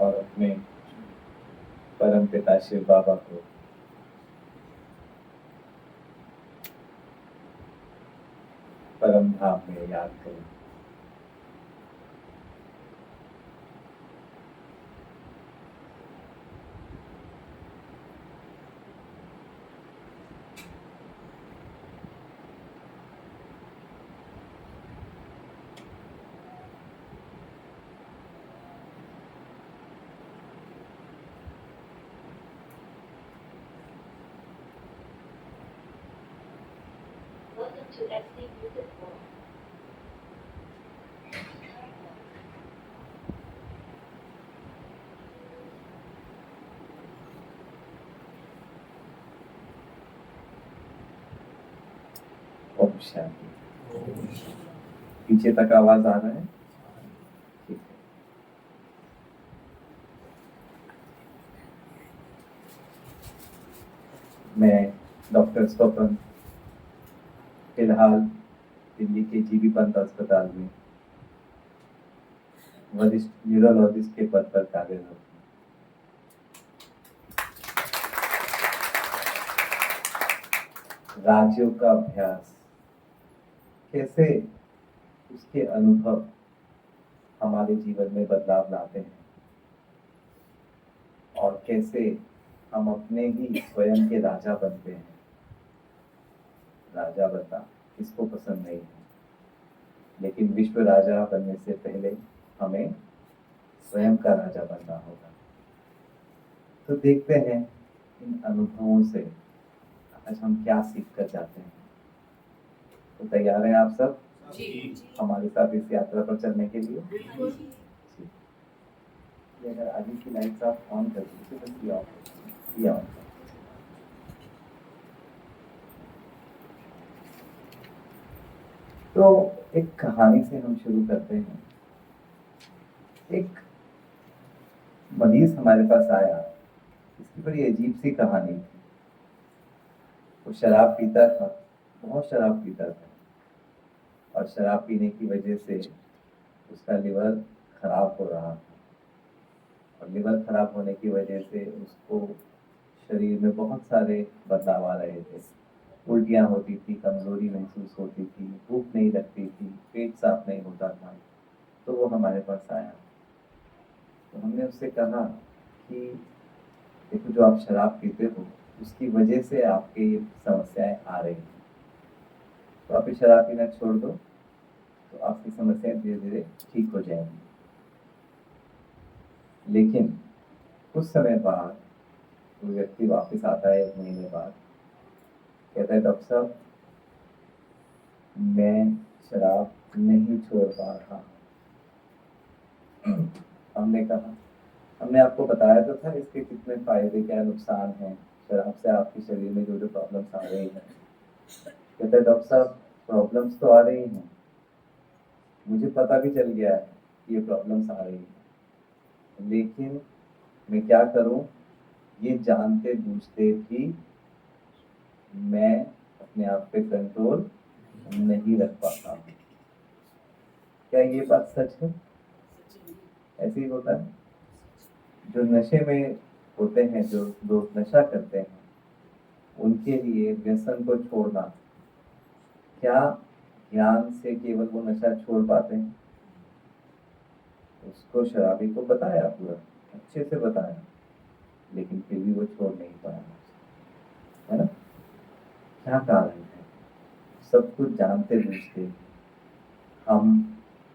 और अपने परम पिता शिव बाबा को परम धाम में याद करें। Welcome to XD Music World. Om Shanti. पीछे तक आवाज आ रहा है? ठीक है। मैं डॉक्टर स्वपन फिलहाल दिल्ली के जीबी पंत अस्पताल में वरिष्ठ न्यूरोलॉजिस्ट के पद पर कार्यरत हूँ। राजयोग का अभ्यास कैसे उसके अनुभव हमारे जीवन में बदलाव लाते हैं और कैसे हम अपने ही स्वयं के राजा बनते हैं। राजा बनना किसको पसंद नहीं है, लेकिन विश्व राजा बनने से पहले हमें स्वयं का राजा बनना होगा। तो देखते हैं इन अनुभवों से आज हम क्या सीख कर जाते हैं। तो तैयार हैं आप सब जी। हमारे साथ इस यात्रा पर चलने के लिए? ये अगर आगे की लाइट्स आप ऑन कर दीजिए तो ये ऑन कर। तो एक कहानी से हम शुरू करते हैं। एक मरीज हमारे पास आया, इसकी बड़ी अजीब सी कहानी थी। वो शराब पीता था, बहुत शराब पीता था, और शराब पीने की वजह से उसका लिवर खराब हो रहा था, और लिवर खराब होने की वजह से उसको शरीर में बहुत सारे बदलाव आ रहे थे। उल्टियाँ होती थी, कमजोरी महसूस होती थी, भूख नहीं लगती थी, पेट साफ नहीं होता था। तो वो हमारे पास आया। तो हमने उससे कहा कि देखो, जो आप शराब पीते हो उसकी वजह से आपके ये समस्याएं आ रही हैं, तो आप ये शराब पीना छोड़ दो तो आपकी समस्याएं धीरे धीरे ठीक हो जाएंगी। लेकिन कुछ समय बाद वो व्यक्ति वापस आता है, 1 महीने बाद, कहता है डॉक्टर साहब मैं शराब नहीं छोड़ पा रहा। हमने आपको बताया तो था इसके कितने फायदे क्या नुकसान हैं, शराब से आपके शरीर में जो जो प्रॉब्लम्स आ रही हैं। कहते हैं डॉक्टर साहब प्रॉब्लम्स तो आ रही हैं, मुझे पता भी चल गया है कि ये प्रॉब्लम्स आ रही हैं, लेकिन मैं क्या करूं, ये जानते बूझते भी मैं अपने आप पे कंट्रोल नहीं रख पाता हूँ। क्या ये बात सच है? ऐसे ही होता है। जो नशे में होते हैं, जो लोग नशा करते हैं, उनके लिए व्यसन को छोड़ना, क्या ज्ञान से केवल वो नशा छोड़ पाते हैं? उसको शराबी को बताया, पूरा अच्छे से बताया, लेकिन फिर भी वो छोड़ नहीं पाया, है ना? क्या कारण है? सब कुछ जानते बूझते हम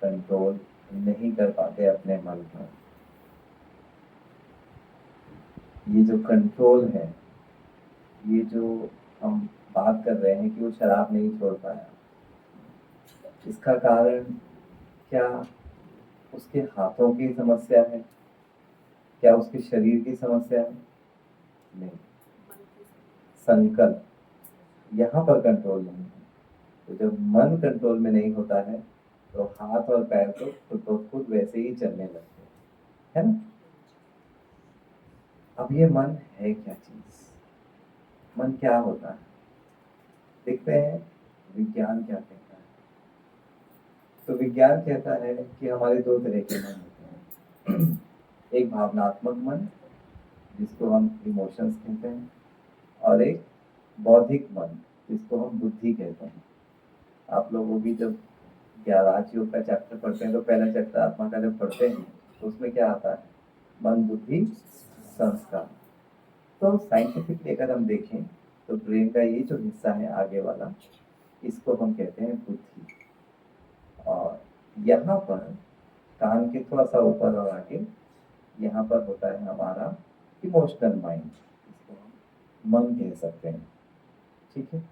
कंट्रोल नहीं कर पाते अपने मन पर। ये जो कंट्रोल है, ये जो हम बात कर रहे हैं कि वो शराब नहीं छोड़ पाया, इसका कारण क्या उसके हाथों की समस्या है? क्या उसके शरीर की समस्या है? नहीं, संकल्प, यहाँ पर कंट्रोल नहीं है। तो जब मन कंट्रोल में नहीं होता है तो हाथ और पैर तो खुद ब खुद वैसे ही चलने लगते हैं, है ना? अब ये मन है क्या चीज? मन क्या होता है? देखते हैं विज्ञान क्या कहता है। तो विज्ञान कहता है कि हमारे 2 तरह के मन होते हैं। एक भावनात्मक मन जिसको हम इमोशंस कहते हैं, और एक बौद्धिक मन जिसको हम बुद्धि कहते हैं। आप लोगों भी जब राजयोग का चैप्टर पढ़ते हैं तो पहला चैप्टर आत्मा का जब पढ़ते हैं तो उसमें क्या आता है? मन, बुद्धि, संस्कार। तो साइंटिफिकली अगर हम देखें तो ब्रेन का ये जो हिस्सा है आगे वाला, इसको हम कहते हैं बुद्धि। और यहाँ पर कान के थोड़ा सा ऊपर और आगे यहाँ पर होता है हमारा इमोशनल माइंड, इसको हम मन कह सकते हैं। ठीक है,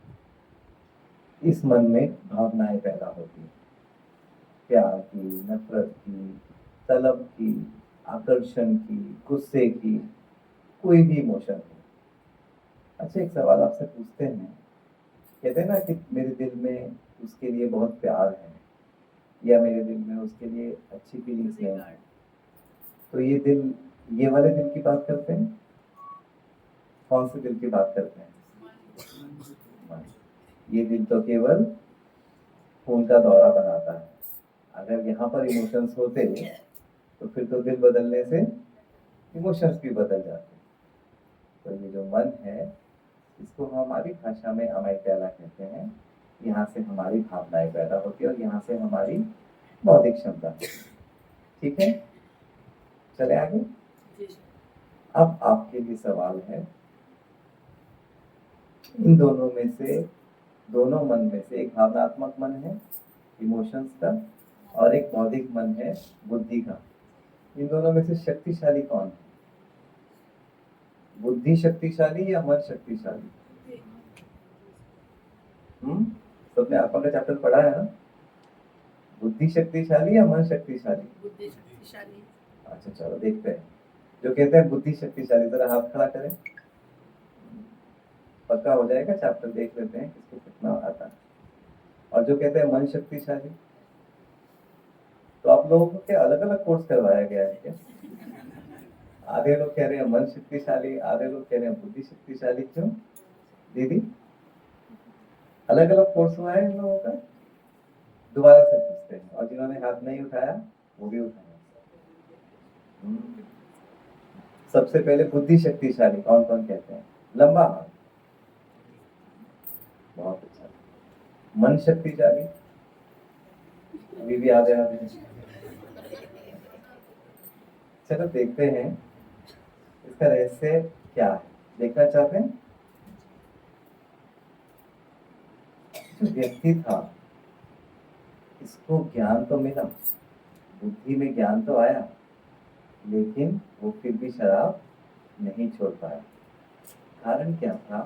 इस मन में भावनाएं पैदा होती हैं, प्यार की, नफरत की, तलब की, आकर्षण की, गुस्से की, कोई भी इमोशन हो। अच्छा, एक सवाल आपसे पूछते हैं, कहते हैं ना कि मेरे दिल में उसके लिए बहुत प्यार है, या मेरे दिल में उसके लिए अच्छी फीलिंग्स नहीं है, तो ये दिल, ये वाले दिल की बात करते हैं? कौन से दिल की बात करते हैं? ये दिल तो केवल खून का दौरा बनाता है। अगर यहाँ पर इमोशंस होते तो फिर तो दिल बदलने से इमोशंस भी बदल जाते। तो ये जो मन है, इसको हमारी भाषा में अमाइक्याला कहते हैं। यहाँ से हमारी भावनाएं पैदा होती है और यहाँ से हमारी बौद्धिक क्षमता। ठीक है, चले आगे। अब आपके लिए सवाल है, इन दोनों में से, दोनों मन में से एक भावनात्मक मन है इमोशंस का, और एक बौद्धिक मन है बुद्धि का। इन दोनों में से शक्तिशाली कौन है? बुद्धि शक्तिशाली या मन शक्तिशाली? सबने आत्मा का चैप्टर पढ़ा है ना? बुद्धि शक्तिशाली या मन शक्तिशाली? बुद्धि शक्तिशाली। अच्छा चलो देखते हैं। जो कहते हैं बुद्धि शक्तिशाली, जरा हाथ खड़ा करें, पक्का हो जाएगा चैप्टर, देख लेते हैं किसको कितना आता है। और जो कहते हैं मन शक्तिशाली, तो आप लोगों को क्या अलग अलग कोर्स करवाया गया है क्या? आधे लोग कह रहे हैं मन शक्तिशाली, आधे लोग कह रहे हैं बुद्धि शक्तिशाली। क्यों दीदी, अलग अलग कोर्स हुआ है इन लोगों का? दोबारा से पूछते हैं, और जिन्होंने हाथ नहीं उठाया वो भी उठाया। सबसे पहले बुद्धि शक्तिशाली कौन कौन कहते हैं? लंबा हाथ, बहुत अच्छा। मन शक्तिशाली, अभी भी आधे आधे। चलो देखते हैं इसका रहस्य क्या है, देखना चाहते हैं। जो व्यक्ति था, इसको ज्ञान तो मिला, बुद्धि में ज्ञान तो आया, लेकिन वो फिर भी शराब नहीं छोड़ पाया। कारण क्या था?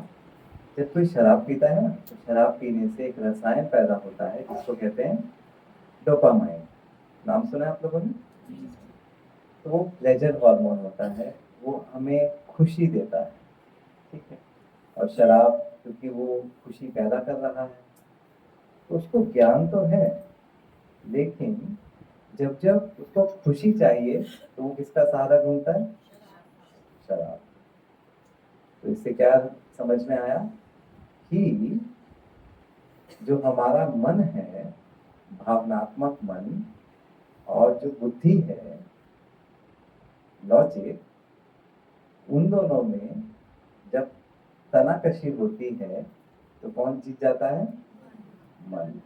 जब कोई शराब पीता है ना, तो शराब पीने से एक रसायन पैदा होता है जिसको कहते हैं डोपामाइन। नाम सुना है आप लोगों ने? तो वो प्लेजर हार्मोन होता है, वो हमें खुशी देता है। ठीक है, और शराब क्योंकि वो खुशी पैदा कर रहा है, तो उसको ज्ञान तो है, लेकिन जब जब उसको खुशी चाहिए तो वो किसका सहारा ढूंढता है? शराब। तो इससे क्या समझ में आया कि जो हमारा मन है, भावनात्मक मन, और जो बुद्धि है, लॉजिक, उन दोनों में जब तनाकशी होती है तो कौन जीत जाता है? मन।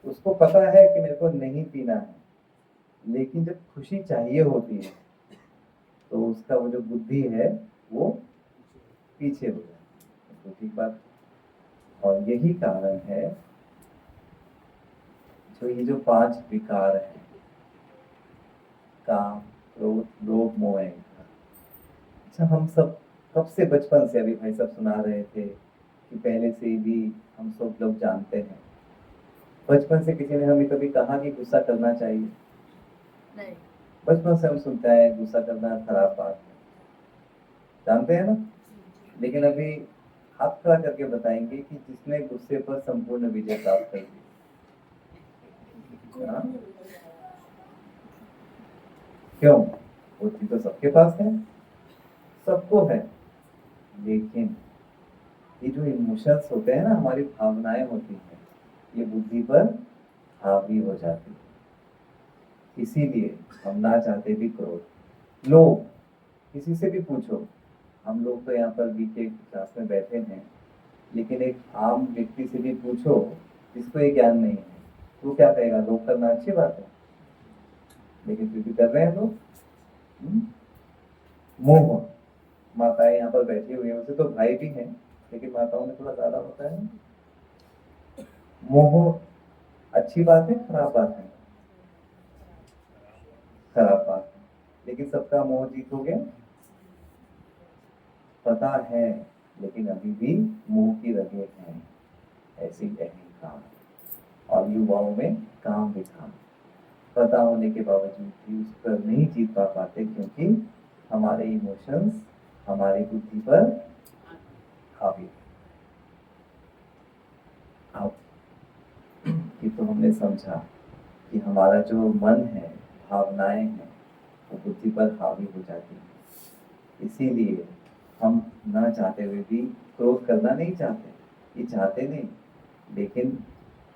उसको पता है कि मेरे को नहीं पीना है, लेकिन जब खुशी चाहिए होती है तो उसका वो जो बुद्धि है वो पीछे हो जाती है। तो ठीक बात। और यही कारण है जो ये जो 5 विकार है, काम, क्रोध, लोभ, मोह, अहंकार। अच्छा, हम सब कब से, बचपन से, अभी भाई सब सुना रहे थे कि पहले से भी हम सब लोग जानते हैं। बचपन से किसी ने हमें कभी कहा कि गुस्सा करना चाहिए? नहीं। बचपन से हम सुनते हैं गुस्सा करना खराब बात है, जानते हैं ना? लेकिन अभी हाथ खड़ा करके बताएंगे कि जिसने गुस्से पर संपूर्ण विजय प्राप्त कर ली। क्यों? बुद्धि तो सबके पास है, सबको है, लेकिन ये जो इमोशंस होते हैं ना, हमारी भावनाएं होती हैं, ये बुद्धि पर हावी हो जाती है। इसीलिए हम ना चाहते भी क्रोध, लोग, किसी से भी पूछो, हम लोग तो यहाँ पर बीके क्लास में बैठे हैं, लेकिन एक आम व्यक्ति से भी पूछो जिसको ये ज्ञान नहीं है, तो क्या कहेगा? लोग करना अच्छी बात है, लेकिन फिर भी कर रहे हैं लोग। मोह, माताएं यहाँ पर बैठी हुई हैं, वैसे तो भाई भी हैं, लेकिन माताओं में थोड़ा ज्यादा होता है। मोह अच्छी बात है, खराब बात है? खराब बात है, लेकिन सबका मोह जीत हो गया। पता है, लेकिन अभी भी मोह की रगे हैं, ऐसी अहंकार। और युवाओं में काम भी काम, पता होने के बावजूद भी उस पर नहीं जीत पाते, क्योंकि हमारे इमोशंस हमारी बुद्धि पर हावी। अब ये तो हमने समझा कि हमारा जो मन है, भावनाएं हैं, वो बुद्धि पर हावी हो जाती है। इसीलिए हम ना चाहते हुए भी क्रोध करना नहीं चाहते, ये चाहते नहीं, लेकिन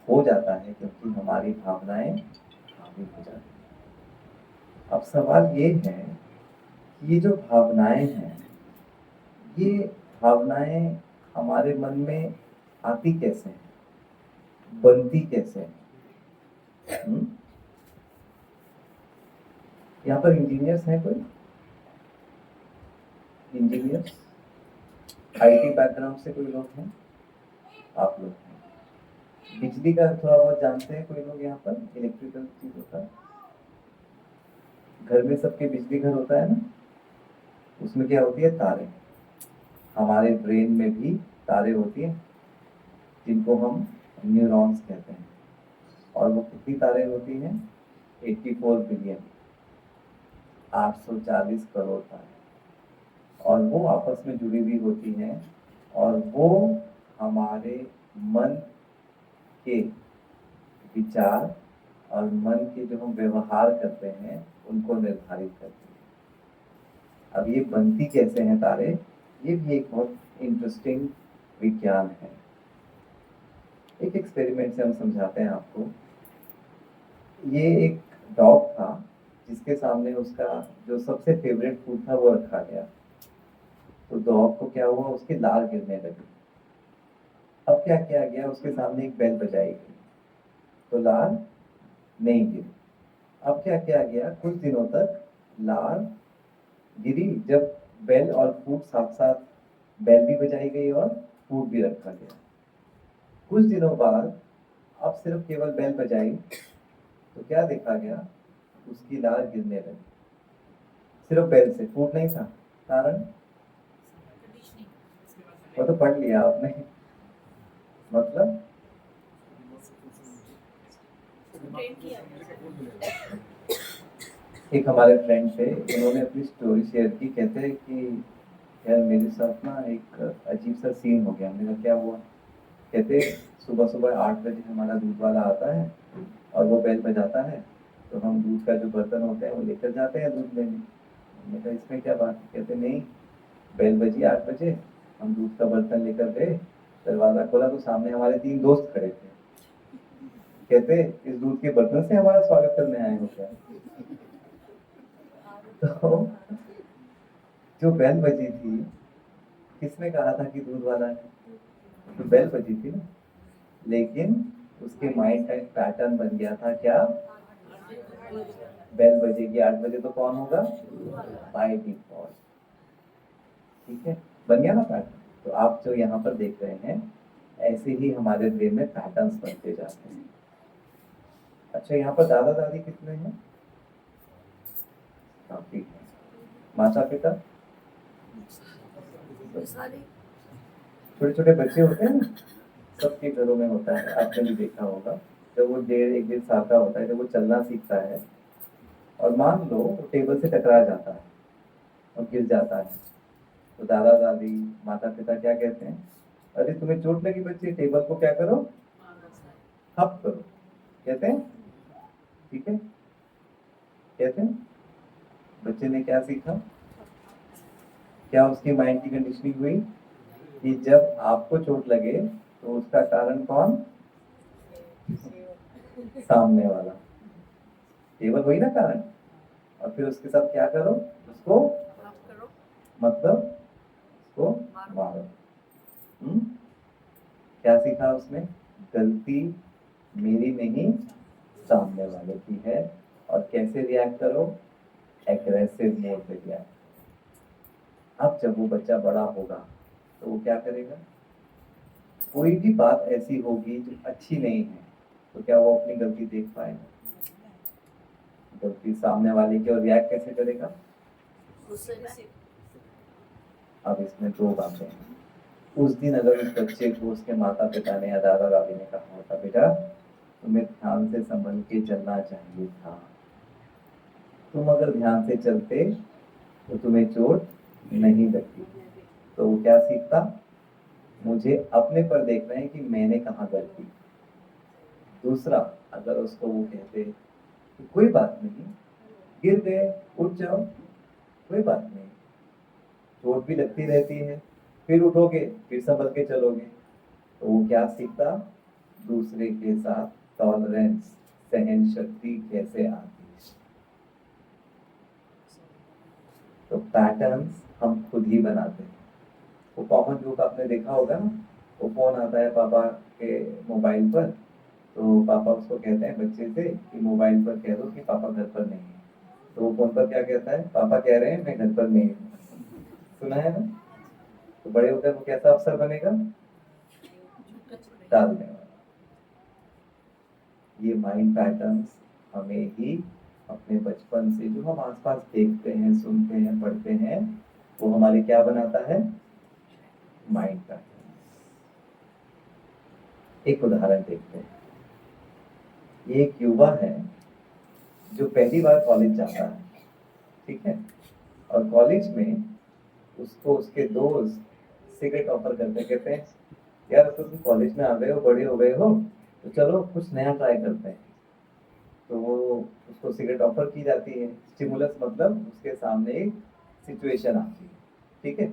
हो जाता है क्योंकि हमारी भावनाएं हावी हो जाती हैं। अब सवाल ये है कि ये जो भावनाएं हैं, ये भावनाएं हमारे मन में आती कैसे हैं, बनती कैसे हैं? यहाँ पर इंजीनियर्स हैं कोई? इंजीनियर्स, आईटी बैकग्राउंड से कोई लोग हैं? आप लोग हैं। बिजली का थोड़ा बहुत जानते हैं कोई लोग यहाँ पर? इलेक्ट्रिकल चीज होता है घर में, सबके बिजली घर होता है ना, उसमें क्या होती है? तारे। हमारे ब्रेन में भी तारे होती हैं, जिनको हम न्यूरॉन्स कहते हैं। और वो कितनी तारे होती हैं? 84 बिलियन, 840 करोड़ तारे। और वो आपस में जुड़ी हुई होती हैं, और वो हमारे मन के विचार और मन के जो हम व्यवहार करते हैं, उनको निर्धारित करती है। अब ये बनती कैसे हैं तारे, ये भी एक बहुत इंटरेस्टिंग विज्ञान है। एक एक्सपेरिमेंट से हम समझाते हैं आपको। ये एक डॉग था, जिसके सामने उसका जो सबसे फेवरेट फूड था वो रखा गया। तो डॉग को क्या हुआ? उसकी लार गिरने लगी। अब क्या किया गया? उसके सामने एक बेल बजाई गई, तो लार नहीं गिरी। अब क्या किया गया? कुछ दिनों तक लार गिरी, जब बेल और फूड साथ साथ, बेल भी बजाई गई और फूड भी रखा गया। कुछ दिनों बाद अब सिर्फ केवल बेल बजाई, तो क्या देखा गया? उसकी लार गिरने लगी, सिर्फ बेल से, फूड नहीं था। कारण वो तो पढ़ लिया आपने, मतलब ट्रेन किया एक हमारे फ्रेंड थे, उन्होंने अपनी स्टोरी शेयर की। कहते हैं कि यार मेरे साथ ना एक अजीब सा सीन हो गया। मैंने कहा क्या हुआ? कहते सुबह सुबह 8 बजे हमारा दूध वाला आता है और वो बेल बजाता है, तो हम दूध का जो बर्तन होता है वो लेकर जाते हैं दूध लेने। मैंने कहा इसमें क्या बात है? कहते नहीं, बेल बजी 8 बजे, हम दूध का बर्तन लेकर गए, दरवाजा खोला तो सामने हमारे 3 दोस्त खड़े थे। कहते इस दूध के बर्तन से हमारा स्वागत करने आए हो क्या? तो जो बेल बजी थी, किसने कहा था कि दूध वाला है? तो बेल बजी थी ना, लेकिन उसके माइंड का एक पैटर्न बन गया था। क्या? बेल बजेगी 8 बजे तो कौन होगा? By default. ठीक है, बन गया ना पैटर्न। तो आप जो यहाँ पर देख रहे हैं, ऐसे ही हमारे ब्रेन में पैटर्न्स बनते जाते हैं। अच्छा, यहाँ पर दादा दादी कितने हैं? काफी है। माता पिता? सारी छोटे छोटे बच्चे होते हैं ना, सबके घरों में होता है, आपने भी देखा होगा। जब वो 1.5 साल का होता है, जब वो चलना सीखता है, और मान लो वो टेबल से टकरा जाता है और गिर जाता है, तो दादा दादी, माता पिता क्या कहते हैं? अरे तुम्हें चोट लगी बच्चे, टेबल को क्या करो? हप करो, कहते हैं। ठीक है, कहते हैं। बच्चे ने क्या सीखा? क्या उसके माइंड की कंडीशनिंग हुई कि जब आपको चोट लगे तो उसका कारण कौन? सामने वाला। टेबल वही ना कारण, और फिर उसके साथ क्या करो? उसको माफ करो, मतलब उसको मारो। क्या सीखा उसने? गलती मेरी नहीं सामने वाले की है, और कैसे रिएक्ट करो? एग्रेसिव मोड पे रिएक्ट। अब जब वो बच्चा बड़ा होगा तो वो क्या करेगा? कोई भी बात ऐसी होगी जो अच्छी नहीं है तो क्या वो अपनी गलती देख पाएगा? गलती सामने वाले की, और रिएक्ट कैसे करेगा? गुस्से में अब इसमें दो बातें हैं। उस दिन अगर उस बच्चे को उसके माता पिता ने या दादा दादी ने कहा होता, बेटा तुम्हें ध्यान से संभल के चलना चाहिए था, तुम अगर ध्यान से चलते तो तुम्हें चोट नहीं लगती, तो वो क्या सीखता? मुझे अपने पर देखना है कि मैंने कहाँ गलती। दूसरा, अगर उसको वो कहते कि कोई बात नहीं, गिर गए उठ जाओ, कोई बात नहीं, चोट भी लगती रहती है, फिर उठोगे फिर संभल के चलोगे, तो वो क्या सीखता? दूसरे के साथ टॉलरेंस, सहन शक्ति कैसे आती है। तो पैटर्न्स हम खुद ही बनाते हैं। वो कॉमन जोक आपने देखा होगा ना, वो फोन आता है पापा के मोबाइल पर, तो पापा उसको कहते हैं बच्चे से कि मोबाइल पर कह दो कि पापा घर पर नहीं है, तो वो फोन पर क्या कहता है? पापा कह रहे हैं मैं घर पर नहीं हूँ। सुना है ना? तो बड़े होकर वो कैसा अफसर बनेगा? डालने वाला। ये माइंड पैटर्न्स हमें ही अपने बचपन से जो हम आसपास देखते हैं, सुनते हैं, पढ़ते हैं, वो हमारे क्या बनाता है? Mind pattern. एक उदाहरण देखते हैं। ये एक युवा है जो पहली बार कॉलेज जाता है, ठीक है, और कॉलेज में उसको उसके दोस्त सिगरेट ऑफर करते, कहते हैं यार तो तुम कॉलेज में आ गए हो, बड़े हो गए हो, तो चलो कुछ नया ट्राई करते हैं। तो वो उसको सिगरेट ऑफर की जाती है। स्टिमुलस मतलब उसके सामने एक सिचुएशन आती है, ठीक है।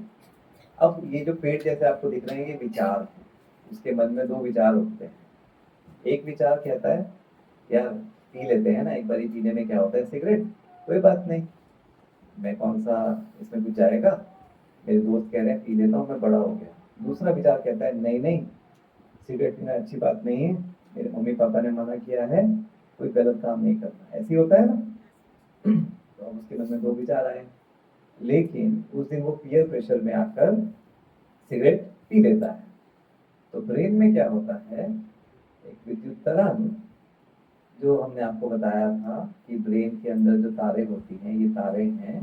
अब ये जो पेड़ जैसे आपको दिख रहे हैं ये विचार है, उसके मन में दो विचार उठते हैं। एक विचार कहता है यार पी लेते हैं ना, एक बारी पीने में क्या होता है सिगरेट, कोई बात नहीं, मैं कौन सा इसमें कुछ जाएगा, मेरे दोस्त कह रहे हैं पी लेता हूँ, मैं बड़ा हो गया। दूसरा विचार कहता है नहीं नहीं, सिगरेट पीना अच्छी बात नहीं है, मेरे मम्मी पापा ने मना किया है, कोई गलत काम नहीं करना, ऐसी होता है ना। तो अब उसके मन में दो विचार आए, लेकिन उस दिन वो पीयर प्रेशर में आकर सिगरेट पी लेता है। तो ब्रेन में क्या होता है? एक विद्युत तरंग, जो हमने आपको बताया था कि ब्रेन के अंदर जो तारे होती हैं, ये तारे हैं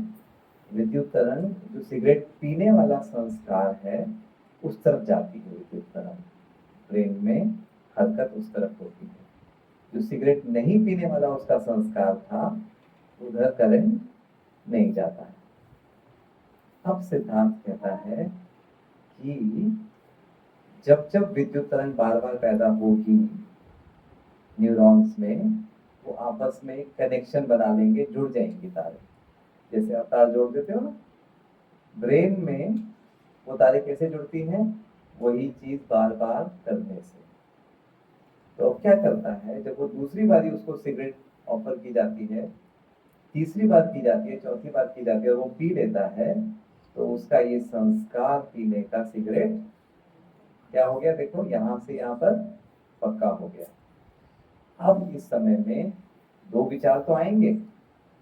विद्युत तरंग, जो सिगरेट पीने वाला संस्कार है उस तरफ जाती है विद्युत तरंग, ब्रेन में हरकत उस तरफ होती है। जो सिगरेट नहीं पीने वाला उसका संस्कार था, उधर करंट नहीं जाता है। अब सिद्धांत कहता है कि जब जब विद्युत तरंग बार बार पैदा होगी न्यूरॉन्स में, वो आपस में कनेक्शन बना लेंगे, जुड़ जाएंगे तारे, जैसे आप तार जोड़ देते हो ना। ब्रेन में वो तारे कैसे जुड़ती हैं? वही चीज बार बार करने से। तो अब क्या करता है, जब वो दूसरी बारी उसको सिगरेट ऑफर की जाती है, तीसरी बार की जाती है, चौथी बार की जाती है, और वो पी लेता है, तो उसका ये संस्कार पीने का सिगरेट क्या हो गया? देखो यहां से यहां पर पक्का हो गया। अब इस समय में दो विचार तो आएंगे,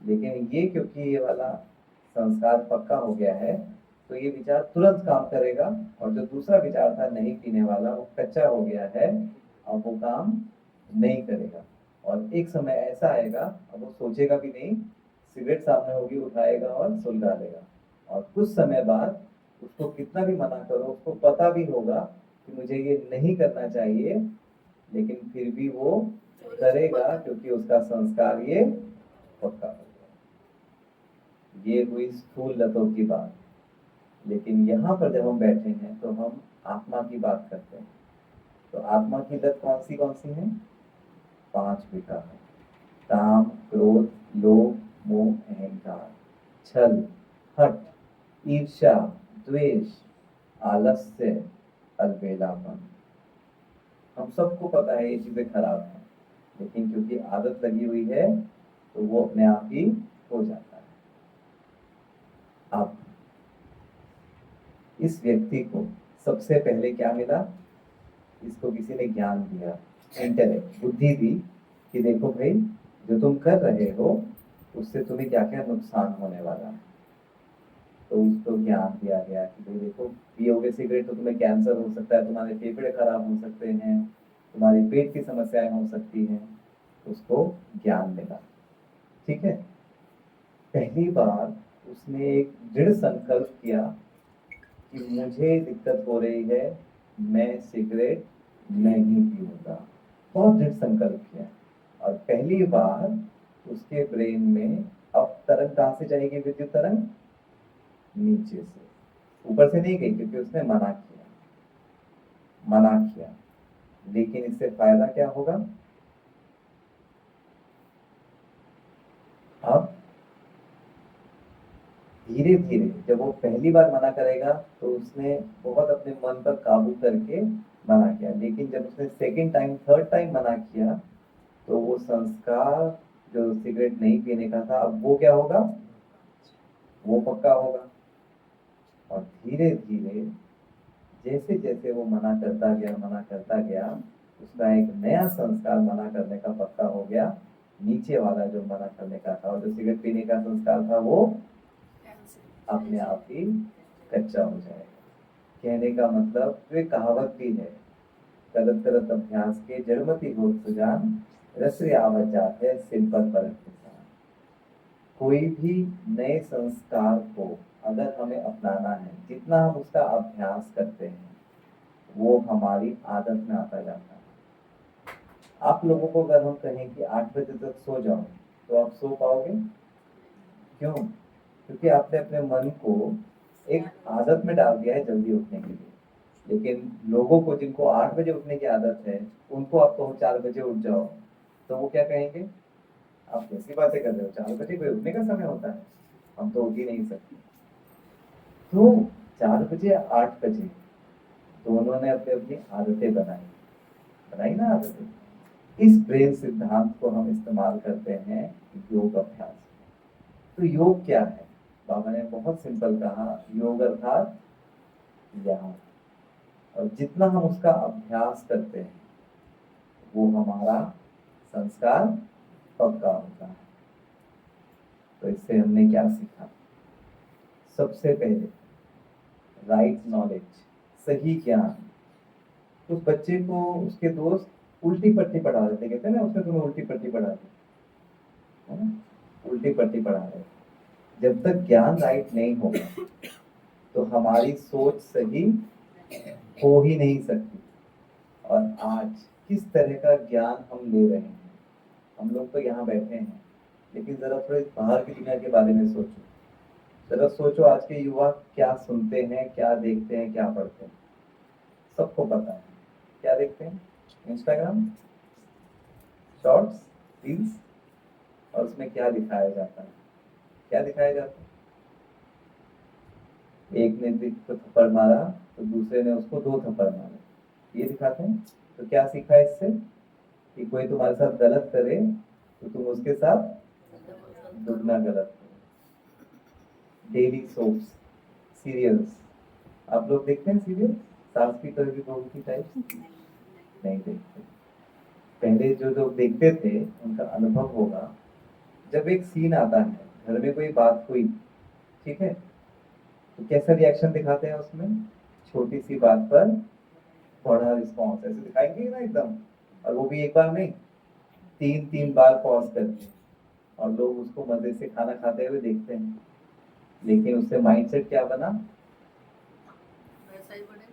लेकिन ये क्योंकि ये वाला संस्कार पक्का हो गया है, तो ये विचार तुरंत काम करेगा, और जो दूसरा विचार था नहीं पीने वाला, वो कच्चा हो गया है, अब वो काम नहीं करेगा। और एक समय ऐसा आएगा, अब वो सोचेगा भी नहीं, सिगरेट सामने होगी उठाएगा और सुलगा लेगा, और कुछ समय बाद उसको कितना भी मना करो, उसको पता भी होगा कि मुझे ये नहीं करना चाहिए, लेकिन फिर भी वो करेगा क्योंकि उसका संस्कार ये पक्का हो गया। ये हुई स्थूल लतों की बात। लेकिन यहाँ पर जब हम बैठे हैं तो हम आत्मा की बात करते हैं। तो आत्मा की लत कौन सी है? 5 विकार: काम, क्रोध, लोभ, मोह, अहंकार, छल, हठ, ईर्ष्या, द्वेष, आलस्य, अलबेलापन। हम सबको पता है ये चीजें खराब हैं, लेकिन क्योंकि आदत लगी हुई है तो वो अपने आप ही हो जाता है। अब इस व्यक्ति को सबसे पहले क्या मिला? इसको किसी ने ज्ञान दिया, इंटेलेक्ट, बुद्धि दी कि देखो भाई, जो तुम कर रहे हो उससे तुम्हें क्या क्या नुकसान होने वाला है। तो उसको ज्ञान दिया गया कि भाई देखो, पियोगे सिगरेट तो तुम्हें कैंसर हो सकता है, तुम्हारे फेफड़े खराब हो सकते हैं, तुम्हारी पेट की समस्याएं हो सकती हैं। उसको ज्ञान मिला, ठीक है। पहली बार उसने एक दृढ़ संकल्प किया कि मुझे दिक्कत हो रही है, मैं सिगरेट नहीं पीऊंगा। बहुत दृढ़ संकल्प किया। और पहली बार उसके ब्रेन में अब तरंग कहाँ से जाएगी? विद्युत तरंग नीचे से, ऊपर से नहीं गई, क्योंकि उसने मना किया, मना किया। लेकिन इससे फायदा क्या होगा? अब धीरे धीरे जब वो पहली बार मना करेगा तो उसने बहुत अपने मन पर काबू करके मना किया, लेकिन जब उसने सेकंड टाइम, थर्ड टाइम मना किया तो वो संस्कार जो सिगरेट नहीं पीने का था, अब वो क्या होगा? वो पक्का होगा। और धीरे धीरे जैसे जैसे वो मना करता गया, मना करता गया, उसका एक नया संस्कार मना करने का पक्का हो गया। नीचे वाला जो मना करने का था और जो सिगरेट पीने का संस्कार था, वो अपने आप ही कच्चा हो जाएगा। कहने का मतलब, जो एक कहावत भी है, करत करत अभ्यास के जड़मति होत सुजान, रसरे आवत जात है सिल पर परख निशान। कोई भी नए संस्कार को अगर हमें अपनाना है, जितना हम उसका अभ्यास करते हैं वो हमारी आदत में आता जाता है। आप लोगों को अगर हम कहें कि 8 बजे तक सो जाओ, तो आप सो पाओगे? क्यों? क्योंकि आपने अपने मन को एक आदत में डाल दिया है जल्दी उठने के लिए। लेकिन लोगों को, जिनको 8 बजे उठने की आदत है, उनको आप कहो 4 बजे उठ जाओ, तो वो क्या कहेंगे? आप कैसी बातें कर रहे हो, 4 बजे कोई उठने का समय होता है, हम तो उठ ही नहीं सकते। तो 4 बजे 8 बजे दोनों ने अपनी अपनी आदतें बनाई, बनाई ना आदतें। इस प्रेम सिद्धांत को हम इस्तेमाल करते हैं योग अभ्यास। तो योग क्या है? बाबा ने बहुत सिंपल कहा, योग अर्थात ज्ञान। और जितना हम उसका अभ्यास करते हैं वो हमारा संस्कार पक्का होता है। तो इससे हमने क्या सीखा? सबसे पहले राइट नॉलेज, सही ज्ञान। उस बच्चे को उसके दोस्त उल्टी पट्टी पढ़ा रहे थे, कहते हैं ना, उसने तुम्हें उल्टी पट्टी पढ़ा दी, है ना? उल्टी पट्टी पढ़ा रहे। जब तक ज्ञान राइट नहीं होगा तो हमारी सोच सही हो ही नहीं सकती। और आज किस तरह का ज्ञान हम ले रहे हैं? हम लोग तो यहाँ बैठे हैं, लेकिन जरा थोड़े बाहर की दुनिया के बारे में सोचो। जरा सोचो, आज के युवा क्या सुनते हैं, क्या देखते हैं, क्या पढ़ते हैं? सबको पता है क्या देखते हैं? Instagram, shorts, reels. और उसमें क्या दिखाया जाता है? क्या दिखाया जाता है? एक ने तो थप्पड़ मारा तो दूसरे ने उसको 2 थप्पड़ मारे, ये दिखाते हैं। तो क्या सीखा इससे? कि कोई तुम्हारे साथ गलत करे तो तुम उसके साथ दुगना गलत करो। डेली सोप्स, सीरियल्स, आप लोग देखते हैं सीरियल? सास की तरह की बहू की टाइप? नहीं देखते। पहले जो लोग देखते थे उनका अनुभव होगा, जब एक सीन आता है, घर में कोई बात हुई, ठीक है, तो कैसा रिएक्शन दिखाते हैं उसमें? छोटी सी बात पर बड़ा रिस्पॉन्स ऐसे दिखाएंगे ना एकदम। और वो भी एक बार नहीं, 3 बार पॉज करके। और लोग उसको मजे से खाना खाते हुए देखते हैं। लेकिन उससे माइंडसेट क्या बना? वैसा ही बने।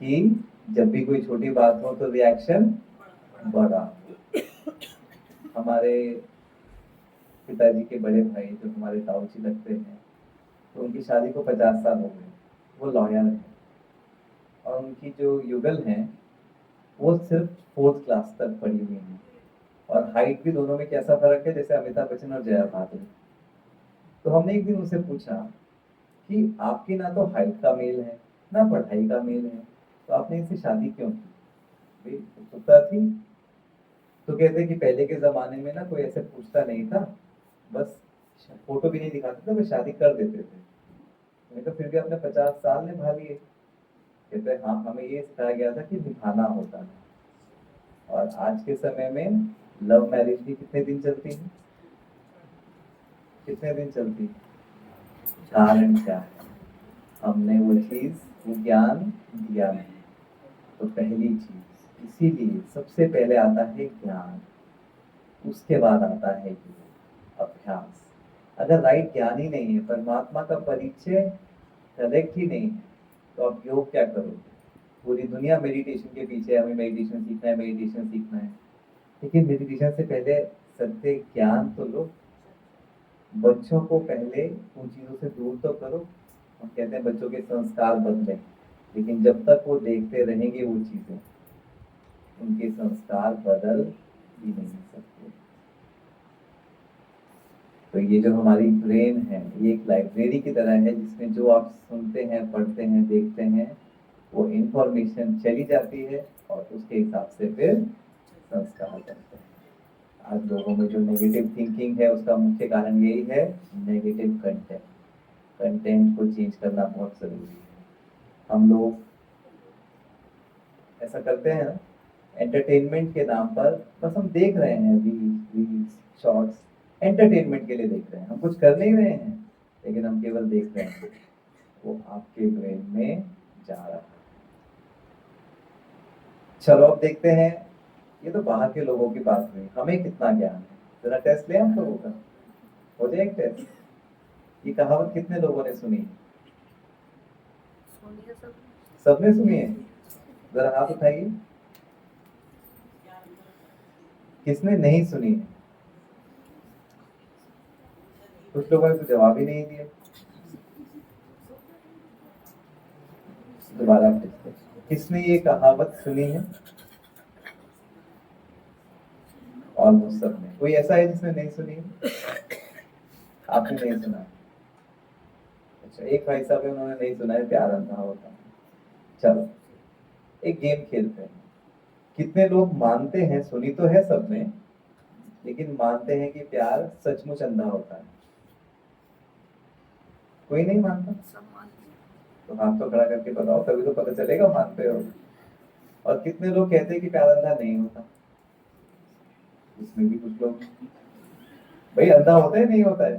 कि जब भी कोई छोटी बात हो तो रिएक्शन बड़ा। हमारे पिताजी के बड़े भाई, जो हमारे ताऊजी लगते हैं, तो उनकी शादी को 50 साल हो गए। वो लॉयर हैं और उनकी जो युगल हैं वो सिर्फ 4th क्लास तक पढ़ी हुई हैं। और हाइट भी दोनों में कैसा फर्क है, जैसे अमिताभ बच्चन और जया भादुरी। तो हमने एक दिन उनसे पूछा कि आपकी ना तो हाइट का मेल है, ना पढ़ाई का मेल है, तो आपने इनसे शादी क्यों की? भाई उत्सुकता थी। तो कहते कि पहले के जमाने में ना कोई ऐसे पूछता नहीं था, बस फोटो भी नहीं दिखाते थे, बस शादी कर देते थे। मैं तो फिर भी अपने 50 साल निभा लिए। कहते हैं हाँ, हमें ये सिखाया गया था कि निभाना होता है। और आज के समय में लव मैरिज भी कितने दिन चलती है? कितने दिन चलती है? कारण क्या है? हमने वो चीज, वो ज्ञान दिया नहीं। तो पहली चीज, इसीलिए सबसे पहले आता है ज्ञान, उसके बाद आता है योग, अभ्यास। अगर राइट ज्ञान ही नहीं है, परमात्मा का परिचय करेक्ट ही नहीं है, तो आप योग क्या करोगे? पूरी दुनिया मेडिटेशन के पीछे, हमें मेडिटेशन सीखना है, मेडिटेशन सीखना है। लेकिन मेडिटेशन से पहले सत्य ज्ञान तो लो। बच्चों को पहले उन चीजों से दूर तो करो। हम कहते हैं बच्चों के संस्कार बदलें, लेकिन जब तक वो देखते रहेंगे वो चीजें, उनके संस्कार बदल ही नहीं सकते। तो ये जो हमारी ब्रेन है, ये एक लाइब्रेरी की तरह है, जिसमें जो आप सुनते हैं, पढ़ते हैं, देखते हैं, वो इंफॉर्मेशन चली जाती है और उसके हिसाब से फिर संस्कार बनते हैं। आज लोगों में जो नेगेटिव थिंकिंग है, उसका मुख्य कारण यही है, नेगेटिव कंटेंट। कंटेंट को चेंज करना बहुत जरूरी है। हम लोग ऐसा करते हैं ना, एंटरटेनमेंट के नाम पर बस हम देख रहे हैं रील्स, शॉर्ट्स, एंटरटेनमेंट के लिए देख रहे हैं। हम कुछ कर नहीं रहे हैं, लेकिन हम केवल देख रहे हैं। वो आपके ब्रेन में जा रहा है। चलो अब देखते हैं, ये तो बाहर के लोगों की बात हुई, हमें कितना ज्ञान है। जरा टेस्ट ले हम लोगों का, हो जाए एक टेस्ट। ये कहावत कितने लोगों ने सुनी? सोनिया सब सबने सुनी है? जरा हाथ उठाइए, किसने नहीं सुनी है? कुछ लोगों ने तो जवाब ही नहीं दिया। दोबारा पूछते हैं, किसने ये कहावत सुनी है? ऑलमोस्ट सबने। कोई ऐसा है जिसने नहीं सुनी है? आपने नहीं सुना? अच्छा, एक भाई साहब है, उन्होंने नहीं सुना है, प्यार अंधा होता है। चलो एक गेम खेलते हैं। कितने लोग मानते हैं, सुनी तो है सबने, लेकिन मानते हैं कि प्यार सचमुच अंधा होता है? कोई नहीं मानता? सम्मान। तो हाथ तो खड़ा करके बताओ, तभी तो पता चलेगा मानते हो। और कितने लोग कहते हैं कि प्यार अंधा नहीं होता? इसमें भी कुछ लोग, भाई अंधा होता है नहीं होता है?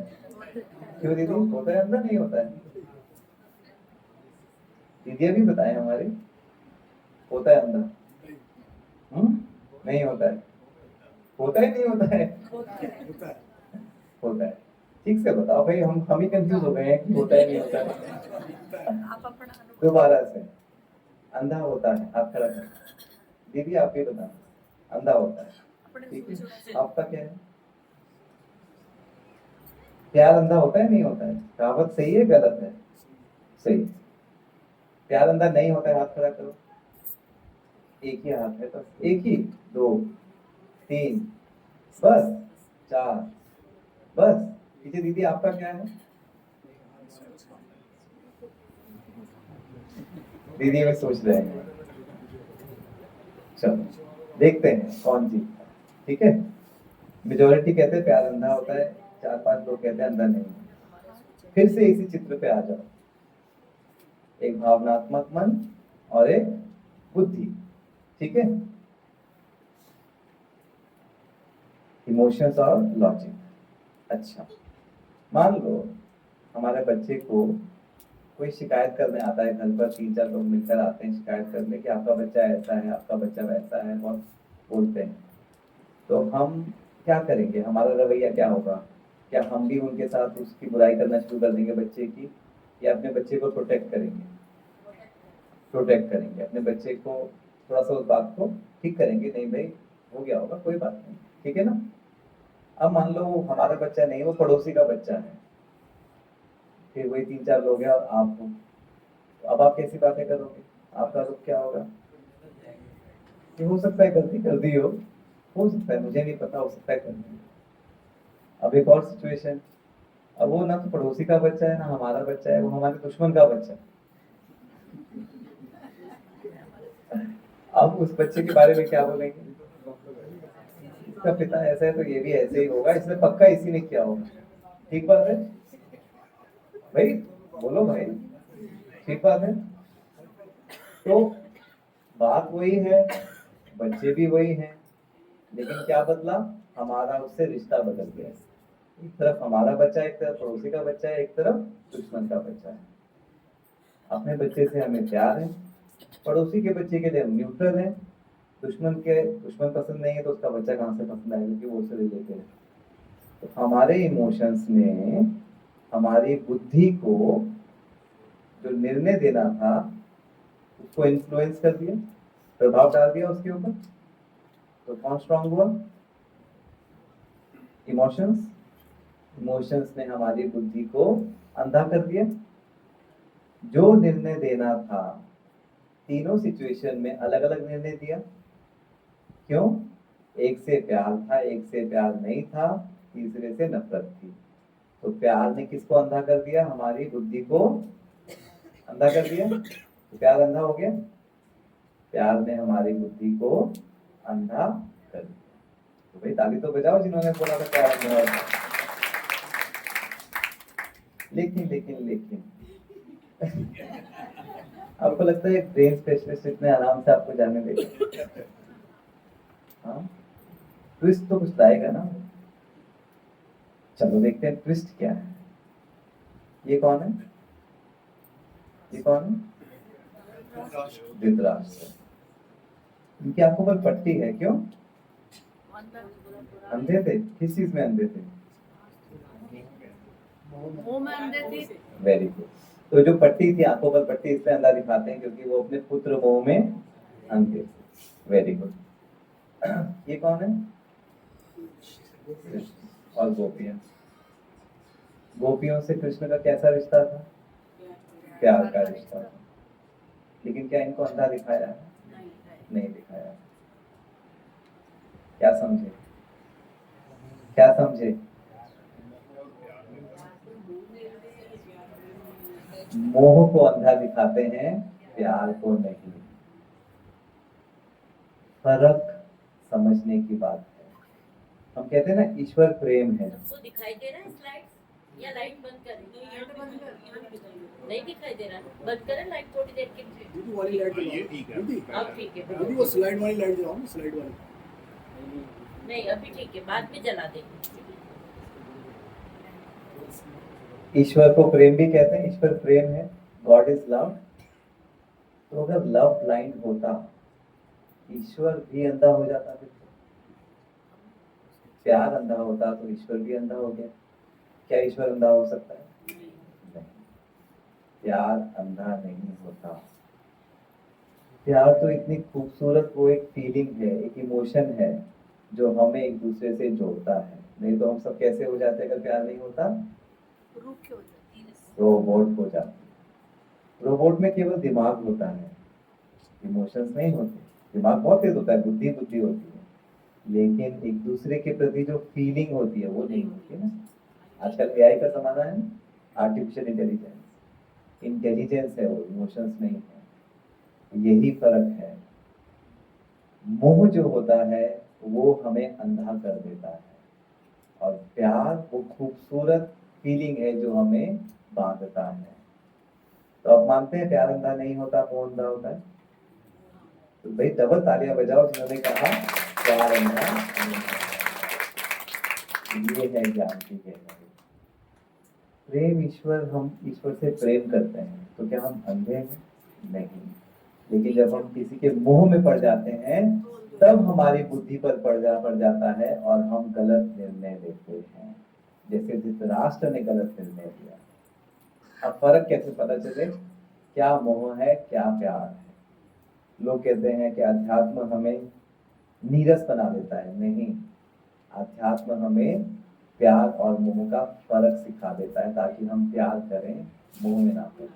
क्यों दीदी, होता है अंधा नहीं होता है? दीदी भी बताए हमारे, होता है अंधा? नहीं होता है? होता है नहीं होता है? होता है। ठीक से बताओ भाई, हम ही कंफ्यूज हो गए हैं कि होता है नहीं होता है। आप अपना अनुभव दोबारा से, अंधा होता है, आप खड़ा करें। दीदी आप भी बताओ, अंधा होता है, अपने ठीक है? सोच आपका क्या है? प्यार अंधा होता है नहीं होता है? कहावत सही है गलत है? सही। प्यार अंधा नहीं होता है, हाथ खड़ा करो। एक ही हाथ है बस, एक ही, दो, तीन, बस, चार, बस। पीछे दीदी आपका क्या है? दीदी में सोच रहे हैं। चलो देखते हैं कौन जीतता है, ठीक है? मेजोरिटी कहते हैं प्यार अंधा होता है, 4-5 लोग कहते हैं अंधा नहीं होता। फिर से इसी चित्र पे आ जाओ। एक भावनात्मक मन और एक बुद्धि, ठीक है? इमोशंस और लॉजिक। अच्छा, मान लो हमारे बच्चे को कोई शिकायत करने आता है, घर पर 3-4 लोग मिलकर आते हैं शिकायत करने कि आपका बच्चा ऐसा है, आपका बच्चा वैसा है, बहुत बोलते हैं। तो हम क्या करेंगे? हमारा रवैया क्या होगा? क्या हम भी उनके साथ उसकी बुराई करना शुरू कर देंगे बच्चे की, या अपने बच्चे को प्रोटेक्ट करेंगे? प्रोटेक्ट करेंगे अपने बच्चे को, थोड़ा सा उस बात को ठीक करेंगे, नहीं भाई हो गया होगा, कोई बात नहीं, ठीक है ना? अब मान लो वो हमारा बच्चा नहीं, वो पड़ोसी का बच्चा है, फिर वही 3-4 लोग हैं और आप हो। तो अब आप कैसी बातें करोगे? आपका रुख क्या होगा? कि हो सकता है गलती कर दी हो सकता है, मुझे नहीं पता, हो सकता है कर दी। अब एक और सिचुएशन, अब वो ना तो पड़ोसी का बच्चा है, ना हमारा बच्चा है, वो हमारे दुश्मन का बच्चा है। अब उस बच्चे के बारे में क्या बोलेंगे? इसका पिता ऐसा है तो ये भी ऐसे ही होगा, इसने पक्का इसी ने किया होगा। ठीक बात है भाई, बोलो भाई, ठीक बात है। तो बात वही है, बच्चे भी वही हैं, लेकिन क्या बदला, हमारा उससे रिश्ता बदल गया। एक तरफ हमारा बच्चा, एक तरफ पड़ोसी का बच्चा है, एक तरफ दुश्मन का बच्चा है। अपने बच्चे से हमें प्यार है, पड़ोसी के बच्चे के लिए हम न्यूट्रल हैं। दुश्मन पसंद नहीं है तो उसका बच्चा कहाँ से पसंद आएगा, क्योंकि वो उससे रिलेटेड है। तो हमारे इमोशंस ने हमारी बुद्धि को जो निर्णय देना था उसको इन्फ्लुएंस कर दिया, प्रभाव डाल दिया उसके ऊपर। तो कौन स्ट्रांग हुआ? इमोशंस। इमोशंस ने हमारी बुद्धि को अंधा कर दिया। जो निर्णय देना था, तीनों सिचुएशन में अलग अलग निर्णय दिया। क्यों? एक से प्यार था, एक से प्यार नहीं था, तीसरे से नफरत थी। तो प्यार ने किसको अंधा कर दिया? हमारी बुद्धि को अंधा कर दिया। तो प्यार अंधा हो गया। प्यार ने हमारी बुद्धि को अंधा कर दिया। तो भाई ताली तो बजाओ जिन्होंने बोला था प्यार अंधा होगा। लेकिन लेकिन लेकिन आपको लगता है ब्रेन स्पेशलिस्ट इतने आराम से आपको जाने देगा? हाँ, ट्विस्ट तो कुछ लाएगा ना। चलो देखते हैं ट्विस्ट क्या है। ये कौन है? ये कौन है? धृतराष्ट्र। इनकी आंखों पर पट्टी है, क्यों? अंधे थे? किस चीज में अंधे थे? मुंह में अंधे थे। Very good. तो जो पट्टी थी, आंखों पर पट्टी, इसलिए अंधा दिखाते हैं क्योंकि वो अपने पुत्र मोह में अंधे थे। Very good. ये कौन है? और गोपियां। गोपियों से कृष्ण का कैसा रिश्ता था? प्यार का रिश्ता था। लेकिन क्या इनको अंधा दिखाया है? नहीं दिखाया। क्या समझे? क्या समझे? मोह को अंधा दिखाते हैं, प्यार को नहीं। फर्क समझने की बात है। हम कहते हैं ना ईश्वर प्रेम है। सबको दिखाई दे रहा है स्लाइड्स या लाइट बंद करें? नहीं दिखाई दे रहा है, बंद करें लाइट थोड़ी देर के लिए। दीदी वाली लाइट ये ठीक है। अब ठीक है। दीदी वो स्लाइड वाली लाइट जलाओ ना, स्लाइड वाली। नहीं अभी ठीक है, बाद में जला देंगे। ईश्वर को प्रेम भी कहते हैं, ईश्वर प्रेम है, गॉड इज लव। तो अगर लव ब्लाइंड होता, ईश्वर भी अंधा हो जाता। फिर प्यार अंधा होता तो ईश्वर भी अंधा हो गया। क्या ईश्वर अंधा हो सकता है? नहीं, प्यार अंधा नहीं होता। प्यार तो इतनी खूबसूरत, वो एक फीलिंग है, एक इमोशन है जो हमें एक दूसरे से जोड़ता है। नहीं तो हम सब कैसे हो जाते अगर प्यार नहीं होता? रूखे हो जाती है। रोबोट हो जाते। रोबोट में केवल दिमाग होता है, इमोशंस नहीं होते। दिमाग बहुत तेज होता है, बुद्धि बुद्धि होती है, लेकिन एक दूसरे के प्रति जो फीलिंग होती है वो नहीं होती ना। आजकल एआई का जमाना है, आर्टिफिशियल इंटेलिजेंस। इंटेलिजेंस है वो, इमोशंस नहीं है। यही फर्क है। मोह जो होता है वो हमें अंधा कर देता है, और प्यार वो खूबसूरत फीलिंग है जो हमें बांधता है। तो अब मानते हैं प्यार अंधा नहीं होता, मोह अंधा होता है। तो भाई डबल तालियां बजाओ जिन्होंने कहा प्यार अंधा नहीं होता। ये है ज्ञान की गहराई। प्रेम ईश्वर, हम ईश्वर से प्रेम करते हैं तो क्या हम अंधे हैं? नहीं। लेकिन जब हम किसी के मोह में पड़ जाते हैं तब हमारी बुद्धि पर पड़ जाता है और हम गलत निर्णय लेते हैं, जैसे धृतराष्ट्र ने गलत निर्णय लिया। अब फर्क कैसे पता चले क्या मोह है क्या प्यार है? लोग कहते हैं कि अध्यात्म हमें नीरस बना देता है। नहीं, अध्यात्म हमें प्यार और मोह का फर्क सिखा देता है ताकि हम प्यार करें, मोह में ना पड़े।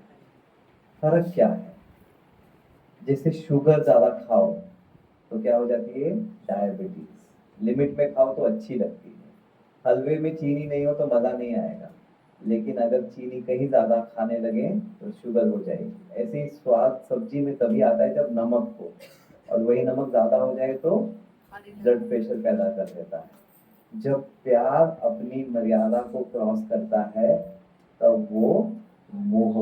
फर्क क्या है? जैसे शुगर ज्यादा खाओ तो क्या हो जाती है? डायबिटीज। लिमिट में खाओ तो अच्छी लगती है। हलवे में चीनी नहीं हो तो मजा नहीं आएगा, लेकिन अगर चीनी कहीं ज्यादा खाने लगे तो शुगर हो जाएगी। ऐसे ही स्वाद सब्जी में तभी आता है जब नमक हो, और वही नमक ज्यादा हो जाए तो ब्लड प्रेशर पैदा कर देता है। जब प्यार अपनी मर्यादा को क्रॉस करता है तब वो मोह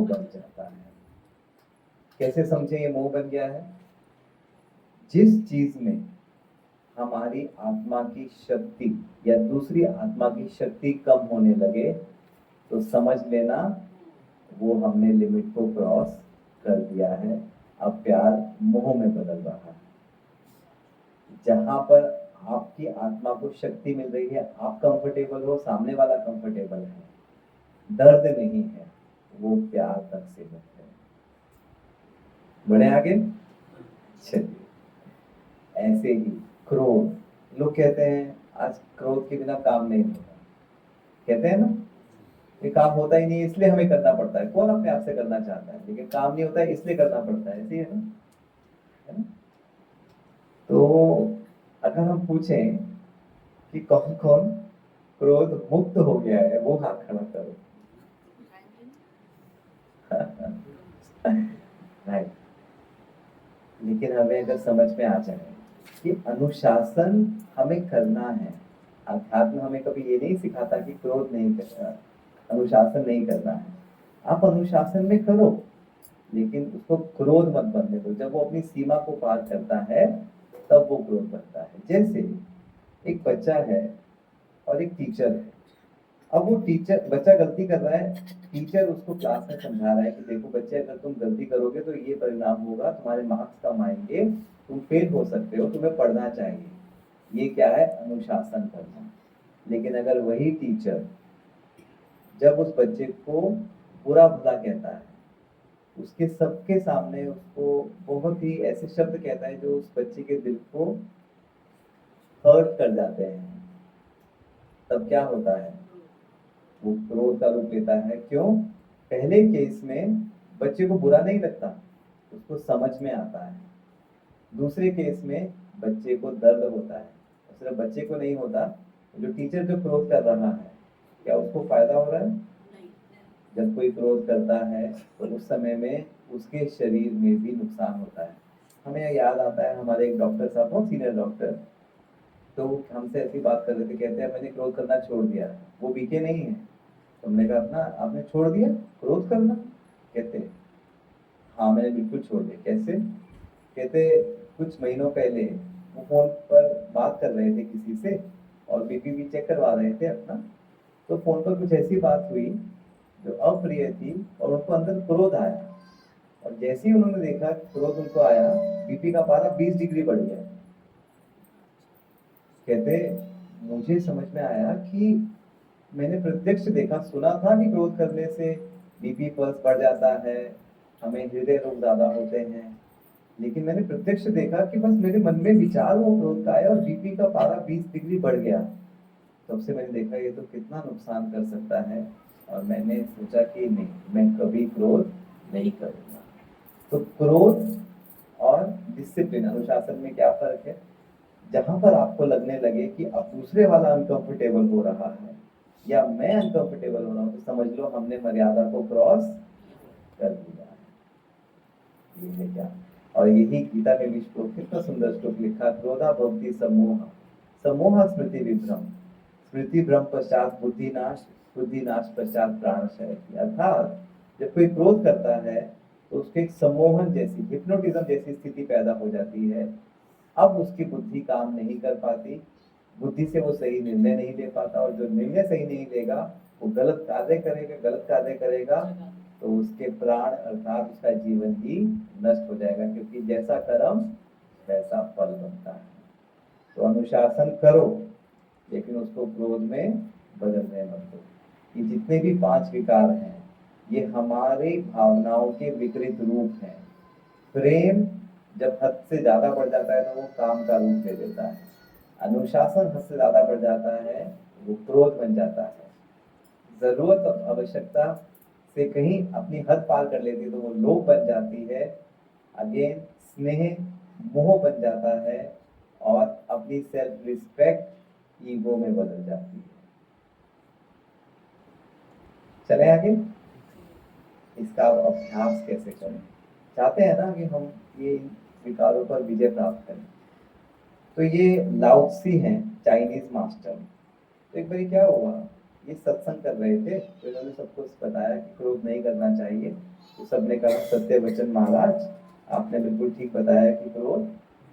कैसे समझे ये मोह बन गया है? जिस चीज में हमारी आत्मा की शक्ति या दूसरी आत्मा की शक्ति कम होने लगे तो समझ लेना वो हमने लिमिट को क्रॉस कर दिया है। अब प्यार मोह में बदल रहा है। जहां पर आपकी आत्मा को शक्ति मिल रही है, आप कंफर्टेबल हो, सामने वाला कंफर्टेबल है, दर्द नहीं है, वो प्यार तक सीमित है। बढ़े आगे। चलिए, ऐसे ही क्रोध, लोग कहते हैं आज क्रोध के बिना काम नहीं होता, कहते हैं ना, ये काम होता ही नहीं इसलिए हमें करना पड़ता है। कौन अपने आप से करना चाहता है, लेकिन काम नहीं होता है इसलिए करना पड़ता है, ऐसे ही है ना? है ना? तो अगर हम पूछें कि कौन कौन क्रोध मुक्त हो गया है, वो हाथ खड़ा करो। राइट। लेकिन हमें अगर समझ में आ जाए कि अनुशासन हमें करना है, अध्यात्म हमें कभी ये नहीं सिखाता कि क्रोध नहीं करना, अनुशासन नहीं करना है। आप अनुशासन में करो, लेकिन उसको क्रोध मत बनने दो। जब वो अपनी सीमा को पार करता है तब वो क्रोध बनता है। जैसे एक बच्चा है और एक टीचर है। अब वो टीचर, बच्चा गलती कर रहा है, टीचर उसको क्लास में समझा रहा है कि देखो बच्चे, अगर तुम गलती करोगे तो ये परिणाम होगा, तुम्हारे मार्क्स कम आएंगे, तुम फेल हो सकते हो, तुम्हें पढ़ना चाहिए। ये क्या है? अनुशासन करना। लेकिन अगर वही टीचर जब उस बच्चे को बुरा भला कहता है, उसके सबके सामने उसको बहुत ही ऐसे शब्द कहता है जो उस बच्चे के दिल को हर्ट कर जाते हैं, तब क्या होता है? वो क्रोध का रूप लेता है। क्यों? पहले केस में बच्चे को बुरा नहीं लगता, उसको समझ में आता है। दूसरे केस में बच्चे को दर्द होता है। सिर्फ बच्चे को नहीं होता, जो टीचर जो क्रोध कर रहा है, क्या उसको फायदा हो रहा है? जब कोई क्रोध करता है तो उस समय में उसके शरीर में भी नुकसान होता है। हमें याद आता है, हमारे एक डॉक्टर साहब, बहुत सीनियर डॉक्टर, तो हमसे ऐसी बात कर रहे थे, कहते हैं मैंने क्रोध करना छोड़ दिया। वो बीके नहीं है। तो हमने कहा अपना आपने छोड़ दिया क्रोध करना? कहते हाँ मैंने बिल्कुल छोड़ दिया। कैसे? कहते कुछ महीनों पहले वो फोन पर बात कर रहे थे किसी से और बीपी भी चेक करवा रहे थे अपना, तो फोन पर कुछ ऐसी बात हुई जो अप्रिय थी और उनको अंदर क्रोध आया, और जैसे ही उन्होंने देखा क्रोध उनको आया, बीपी का पारा 20 डिग्री बढ़ गया। कहते मुझे समझ में आया कि मैंने प्रत्यक्ष देखा, सुना था कि क्रोध करने से बीपी पल्स बढ़ जाता है, हमें हृदय रोग ज्यादा होते हैं, लेकिन मैंने प्रत्यक्ष देखा कि बस मेरे मन में विचार वो क्रोध का आया और बीपी का पारा 20 डिग्री बढ़ गया। तब से मैंने देखा ये तो कितना नुकसान कर सकता है, और मैंने सोचा कि नहीं, मैं कभी क्रोध नहीं करूंगा। तो क्रोध और डिसिप्लिन, अनुशासन में क्या फर्क है? जहां पर आपको लगने लगे कि अब दूसरे वाला अनकंफर्टेबल हो रहा है या मैं अनकंफर्टेबल हो रहा हूं, तो समझ लो हमने मर्यादा को क्रॉस कर दिया है। ये है क्या? और यही गीता में भी श्लोक, कितना सुंदर श्लोक लिखा, क्रोधा भवति सम्मोह, सम्मोह स्मृति विभ्रम, स्मृति भ्रम पश्चात बुद्धि नाश, बुद्धि नाश पश्चात प्राण क्षय। अर्थात जब कोई क्रोध करता है तो उसके एक सम्मोहन जैसी, हिप्नोटिज्म जैसी स्थिति पैदा हो जाती है। अब उसकी बुद्धि काम नहीं कर पाती, बुद्धि से वो सही निर्णय नहीं ले पाता, और जो निर्णय सही नहीं लेगा वो गलत कार्य करेगा, गलत कार्य करेगा तो उसके प्राण अर्थात उसका जीवन ही नष्ट हो जाएगा, क्योंकि जैसा कर्म वैसा फल बनता है। तो अनुशासन करो, लेकिन उसको क्रोध में बदलने मत दो। ये जितने भी 5 विकार हैं, ये हमारी भावनाओं के विपरीत रूप हैं। प्रेम जब हद से ज्यादा बढ़ जाता है तो वो काम का रूप ले लेता है। अनुशासन हद से ज्यादा बढ़ जाता है, वो क्रोध बन जाता है। जरूरत और आवश्यकता से कहीं अपनी हद पार कर लेती है तो वो लोभ बन जाती है। अगेन स्नेह मोह बन जाता है, और अपनी सेल्फ रिस्पेक्ट ईगो में बदल जाती है। चले आगे। इसका अभ्यास कैसे करें? चाहते हैं ना कि हम ये विकारों पर विजय प्राप्त करें। तो ये लाओत्सी हैं, चाइनीज मास्टर। तो एक बार क्या हुआ, ये सत्संग कर रहे थे, तो इन्होंने सबको बताया कि क्रोध नहीं करना चाहिए। तो सबने कहा सत्य वचन महाराज, आपने बिल्कुल ठीक बताया कि क्रोध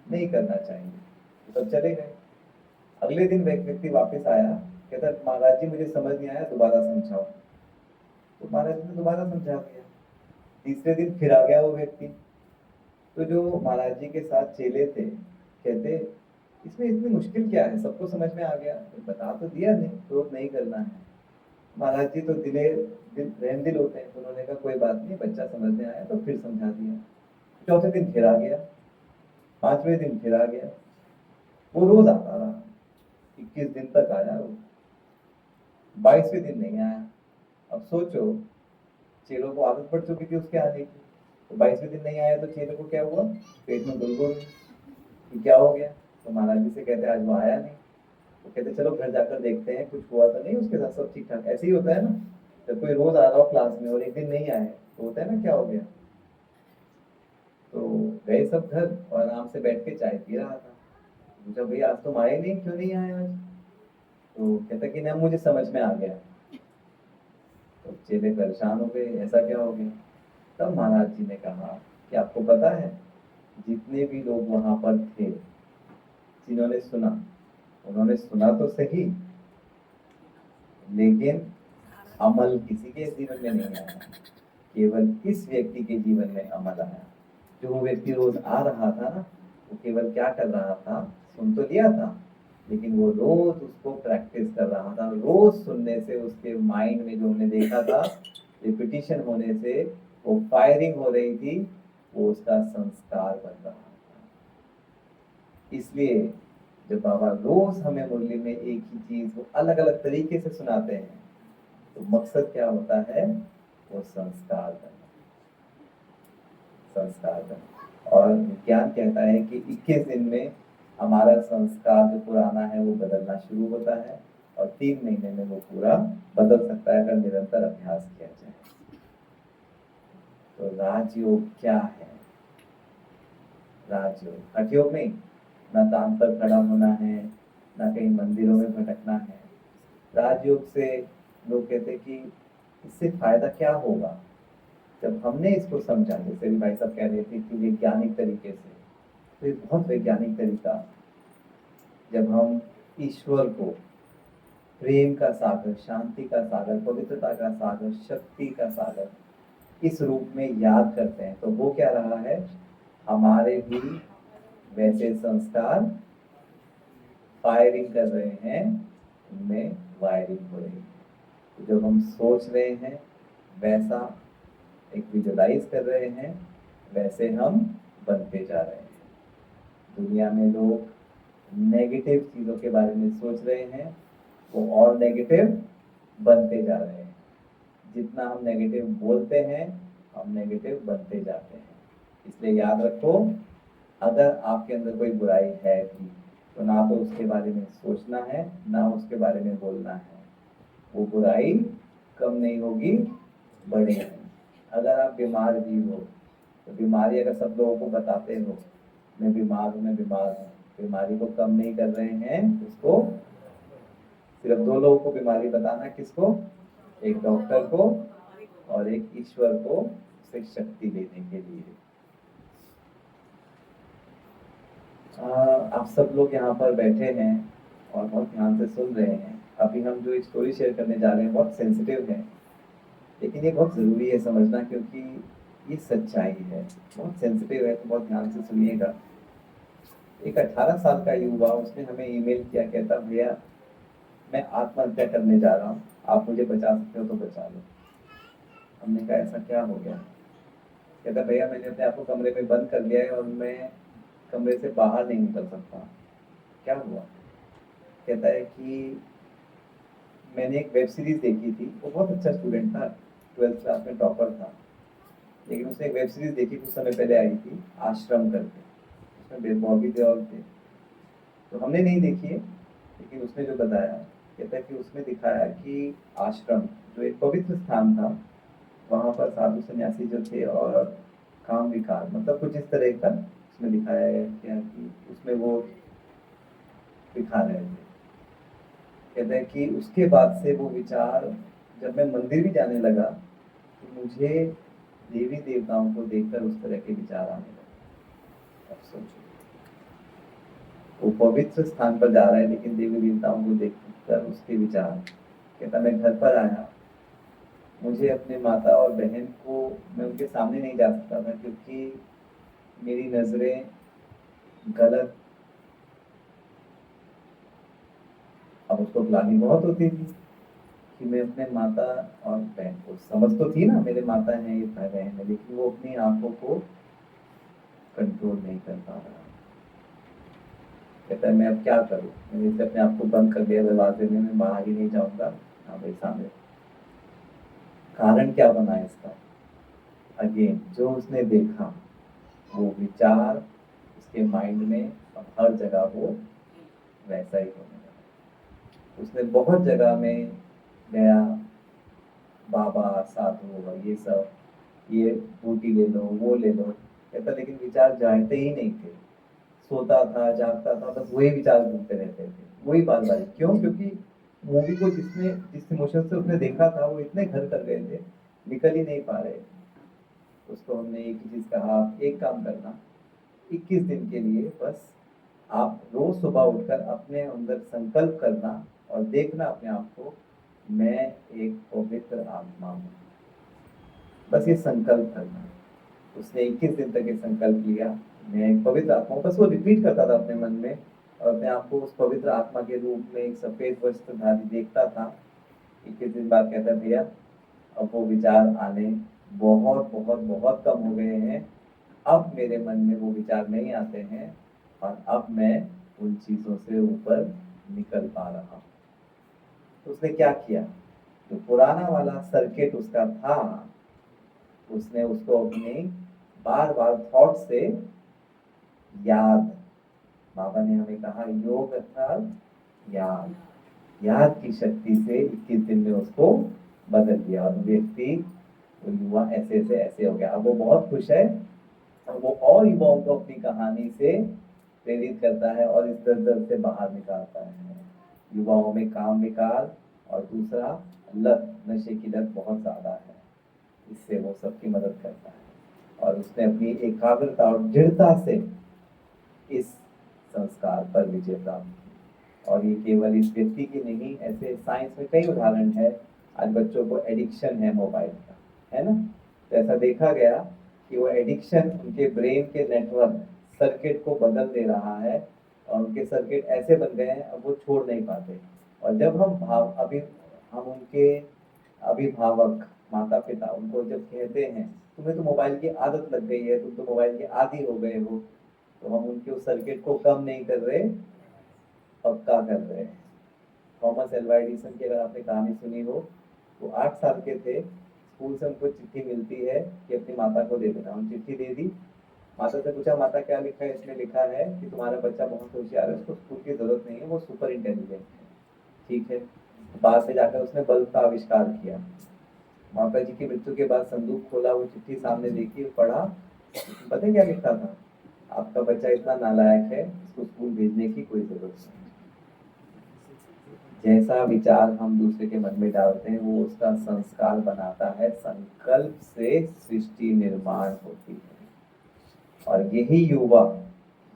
नहीं करना चाहिए। तो सब चले गए। अगले दिन व्यक्ति वापस आया, कहता महाराज जी मुझे समझ नहीं आया, दोबारा समझाओ। तो महाराज जी ने दोबारा समझा दिया। तीसरे दिन फिर आ गया वो व्यक्ति। तो जो महाराज जी के साथ चेले थे कहते इसमें इतनी मुश्किल क्या है, सबको समझ में आ गया। तो बता तो दिया, नहीं क्रोध नहीं करना है। महाराज जी तो रहम दिल होते हैं, तो उन्होंने कहा कोई बात नहीं, बच्चा समझ में आया तो फिर समझा दिया। चौथे दिन फिर आ गया, पांचवें दिन फिर आ गया। वो रोज आता रहा, 21 दिन तक आया रोज। 22वें दिन नहीं आया। अब सोचो, चेलों को आदत पड़ चुकी थी उसके आने की। तो 22वें दिन नहीं आया तो चेलों को क्या हुआ, पेट में गुड़गुड़ कि क्या हो गया। तो महाराज जी से कहते आज वो आया नहीं। तो कहते चलो घर जाकर देखते हैं कुछ हुआ तो नहीं उसके साथ, सब ठीक ठाक। ऐसे ही होता है ना, जब कोई रोज आ रहा हो क्लास में और एक दिन नहीं आए तो होता है ना क्या हो गया। तो गए सब घर और आराम से बैठ के चाय पी रहा था। पूछा भैया आज तुम आए नहीं, क्यों नहीं आए आज। तो कहता कि ना मुझे समझ में आ गया। तो चेले परेशान हो गए, ऐसा क्या हो गया। तब महाराज जी ने कहा कि आपको पता है जितने भी लोग वहां पर थे जिन्होंने सुना, उन्होंने सुना तो सही लेकिन अमल किसी के जीवन में नहीं आया, केवल इस व्यक्ति के जीवन में अमल आया। जो वो व्यक्ति रोज आ रहा था ना, वो केवल क्या कर रहा था, सुन तो लिया था लेकिन वो रोज उसको प्रैक्टिस कर रहा था। रोज सुनने से उसके माइंड में जो हमने देखा था रिपीटिशन होने से वो फायरिंग हो रही थी, वो उसका संस्कार बन रहा था। इसलिए जब बाबा रोज हमें मुरली में एक ही चीज वो अलग अलग तरीके से सुनाते हैं तो मकसद क्या होता है, वो संस्कार करना, संस्कार करना। और विज्ञान कहता है कि 21 दिन में हमारा संस्कार जो पुराना है वो बदलना शुरू होता है और 3 महीने में वो पूरा बदल सकता है अगर निरंतर अभ्यास किया जाए। तो राजयोग क्या है, राजयोग हठयोग नहीं, ना तान पर खड़ा होना है, ना कहीं मंदिरों में भटकना है। राजयोग से लोग कहते हैं कि इससे फायदा क्या होगा। जब हमने इसको समझा, जैसे भी भाई साहब कह रहे थे कि वैज्ञानिक तरीके से, तो ये बहुत वैज्ञानिक तरीका। जब हम ईश्वर को प्रेम का सागर, शांति का सागर, पवित्रता का सागर, शक्ति का सागर इस रूप में याद करते हैं तो वो क्या रहा है, हमारे भी वैसे संस्कार फायरिंग कर रहे हैं, उनमें वायरिंग हो रही है। तो जब हम सोच रहे हैं वैसा एक विजुअलाइज कर रहे हैं, वैसे हम बनते जा रहे हैं। दुनिया में लोग नेगेटिव चीजों के बारे में सोच रहे हैं, वो और नेगेटिव बनते जा रहे हैं। जितना हम नेगेटिव बोलते हैं हम नेगेटिव बनते जाते हैं। इसलिए याद रखो, अगर आपके अंदर कोई बुराई है भी तो ना तो उसके बारे में सोचना है ना उसके बारे में बोलना है, वो बुराई कम नहीं होगी, बढ़ेगी। अगर आप बीमार भी हो तो बीमारी अगर सब लोगों को बताते हो मैं बीमार हूँ मैं बीमार हूँ, बीमारी को कम नहीं कर रहे हैं, उसको सिर्फ 2 लोगों को बीमारी बताना, किसको, एक डॉक्टर को और एक ईश्वर को उसे शक्ति देने के लिए। आप सब लोग यहाँ पर बैठे हैं और बहुत ध्यान से सुन रहे हैं। अभी हम जो स्टोरी शेयर करने जा रहे हैं बहुत सेंसिटिव है, लेकिन ये बहुत ज़रूरी है समझना, क्योंकि ये सच्चाई है, बहुत सेंसिटिव है, तो बहुत ध्यान से सुनिएगा। एक 18 साल का युवा, उसने हमें ईमेल किया, कहता भैया मैं आत्महत्या करने जा रहा हूँ, आप मुझे बचा सकते हो तो बचा लो। हमने कहा ऐसा क्या हो गया। कहता भैया मैंने अपने आप को कमरे में बंद कर लिया है और मैं कमरे से बाहर नहीं निकल सकता। क्या हुआ। कहता है कि मैंने एक वेब सीरीज देखी थी, वो बहुत अच्छा स्टूडेंट था, 12th क्लास में टॉपर था, लेकिन उसने एक वेब सीरीज देखी कुछ समय पहले आई थी, आश्रम करके, उसमें बॉबी देओल थे। तो हमने नहीं देखी है, लेकिन उसने जो बताया, कहता है कि उसमें दिखाया कि आश्रम जो एक पवित्र स्थान था, वहाँ पर साधु सन्यासी जो थे और काम विकार मतलब कुछ इस तरह का उसमें दिखाया है क्या कि उसमें वो दिखा रहे थे। कहते हैं कि उसके बाद से वो विचार, जब मैं मंदिर भी जाने लगा तो मुझे देवी देवताओं को देखकर उस तरह के विचार आने लगे। अब सोचो, वो पवित्र स्थान पर जा रहा है लेकिन देवी देवताओं को देखकर उसके विचार। कहता मैं घर पर आया, मुझे अपने माता और बहन को, मैं उनके सामने नहीं जा सकता था क्योंकि मेरी नजरें गलत, अब उसको ग्लानि बहुत होती थी कि मैं अपने माता और बहन को, समझ तो थी ना मेरे माता हैं ये बहन है, लेकिन वो अपनी आंखों को कंट्रोल नहीं कर पा रहा। कहता है मैं अब क्या करूं, मैंने इसे अपने आप को बंद कर दिया दरवाजे में, मैं बाहर ही नहीं जाऊंगा। हाँ भाई सामने कारण क्या बना इसका, अगेन जो उसने देखा वो विचार उसके माइंड में और हर जगह वो वैसा ही होने लगा। उसने बहुत जगह में गया, बाबा साधु और ये सब, ये बूटी ले लो वो ले लो, कहता लेकिन विचार जाते ही नहीं थे। सोता था जागता था बस वही विचार घूमते रहते थे, वही बार बार। क्यों? क्योंकि मूवी को जिस इमोशन से उसने देखा था वो इतने घर कर गए थे, निकल ही नहीं पा रहे। उसको हमने एक ही चीज कहा, आप एक काम करना, 21 दिन के लिए बस आप रोज सुबह उठकर अपने अंदर संकल्प करना और देखना अपने आप को, मैं एक पवित्र आत्मा हूँ। बस ये संकल्प करना। उसने 21 दिन तक ये संकल्प लिया, मैं एक पवित्र आत्मा हूँ। बस वो रिपीट करता था अपने मन में और अपने आप को उस पवित्र आत्मा के रूप में एक सफेद वस्त्रधारी देखता था। 21 दिन बाद कहता है भैया अब वो विचार आने बहुत बहुत बहुत कम हो गए हैं, अब मेरे मन में वो विचार नहीं आते हैं और अब मैं उन चीजों से ऊपर निकल पा रहा हूँ। तो उसने क्या किया, जो पुराना वाला सर्किट उसका था उसने उसको अपने बार बार थॉट से याद, बाबा ने हमें कहा योग अर्थात याद, याद की शक्ति से 21 दिन में उसको बदल दिया और व्यक्ति, वो युवा ऐसे ऐसे ऐसे हो गया। अब वो बहुत खुश है और वो और युवाओं को अपनी कहानी से प्रेरित करता है और इस दलदल से बाहर निकालता है। युवाओं में काम विकार और दूसरा लत, नशे की लत बहुत ज्यादा है, इससे वो सबकी मदद करता है। और उसने अपनी एकाग्रता और दृढ़ता से इस संस्कार पर विजय प्राप्त की। और ये केवल इस व्यक्ति की नहीं, ऐसे साइंस में कई उदाहरण है। आज बच्चों को एडिक्शन है मोबाइल का, है ना? तो ऐसा देखा गया कि वो एडिक्शन उनके ब्रेन के नेटवर्क सर्किट को बदल दे रहा है और उनके सर्किट ऐसे बन गए हैं अब वो छोड़ नहीं पाते। और जब हम उनके अभिभावक माता पिता उनको जब कहते हैं तुम्हें तो मोबाइल की आदत लग गई है, तुम तो मोबाइल के आदी हो गए हो, तो हम उनके उस सर्किट को कम नहीं कर रहे, पक्का कर रहे हैं। थॉमस एल्वा एडिसन की अगर आपने कहानी सुनी हो, वो 8 साल के थे, स्कूल से उनको चिट्ठी मिलती है कि अपनी माता को दे देना। उन चिट्ठी दे दी, माता से पूछा माता क्या लिखा है? इसमें लिखा है कि तुम्हारा बच्चा बहुत होशियार है, उसको स्कूल की जरूरत नहीं है, वो सुपर इंटेलिजेंट है। ठीक है, बाद में जाकर उसने बल्ब का आविष्कार किया। माता जी की मृत्यु के बाद संदूक खोला, वो चिट्ठी सामने देखी, पढ़ा, पता क्या लिखा था? आपका बच्चा इतना नालायक है, इसको स्कूल भेजने की कोई जरूरत नहीं। जैसा विचार हम दूसरे के मन में डालते हैं वो उसका संस्कार बनाता है। संकल्प से सृष्टि निर्माण होती है। और यही युवा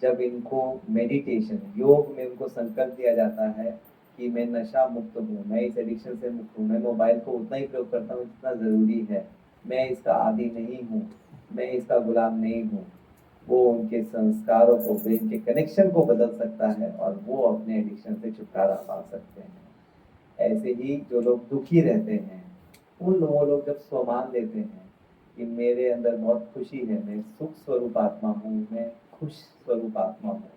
जब इनको मेडिटेशन योग में उनको संकल्प दिया जाता है कि मैं नशा मुक्त हूँ, मैं इस एडिक्शन से मुक्त हूँ, मैं मोबाइल को उतना ही प्रयोग करता हूँ जितना जरूरी है, मैं इसका आदी नहीं हूँ, मैं इसका गुलाम नहीं हूँ, वो उनके संस्कारों को, ब्रेन के कनेक्शन को बदल सकता है और वो अपने एडिक्शन से छुटकारा पा सकते हैं। ऐसे ही जो लोग दुखी रहते हैं उन लोग जब स्वमान लेते हैं कि मेरे अंदर बहुत खुशी है, मैं सुख स्वरूप आत्मा हूँ, मैं खुश स्वरूप आत्मा हूँ,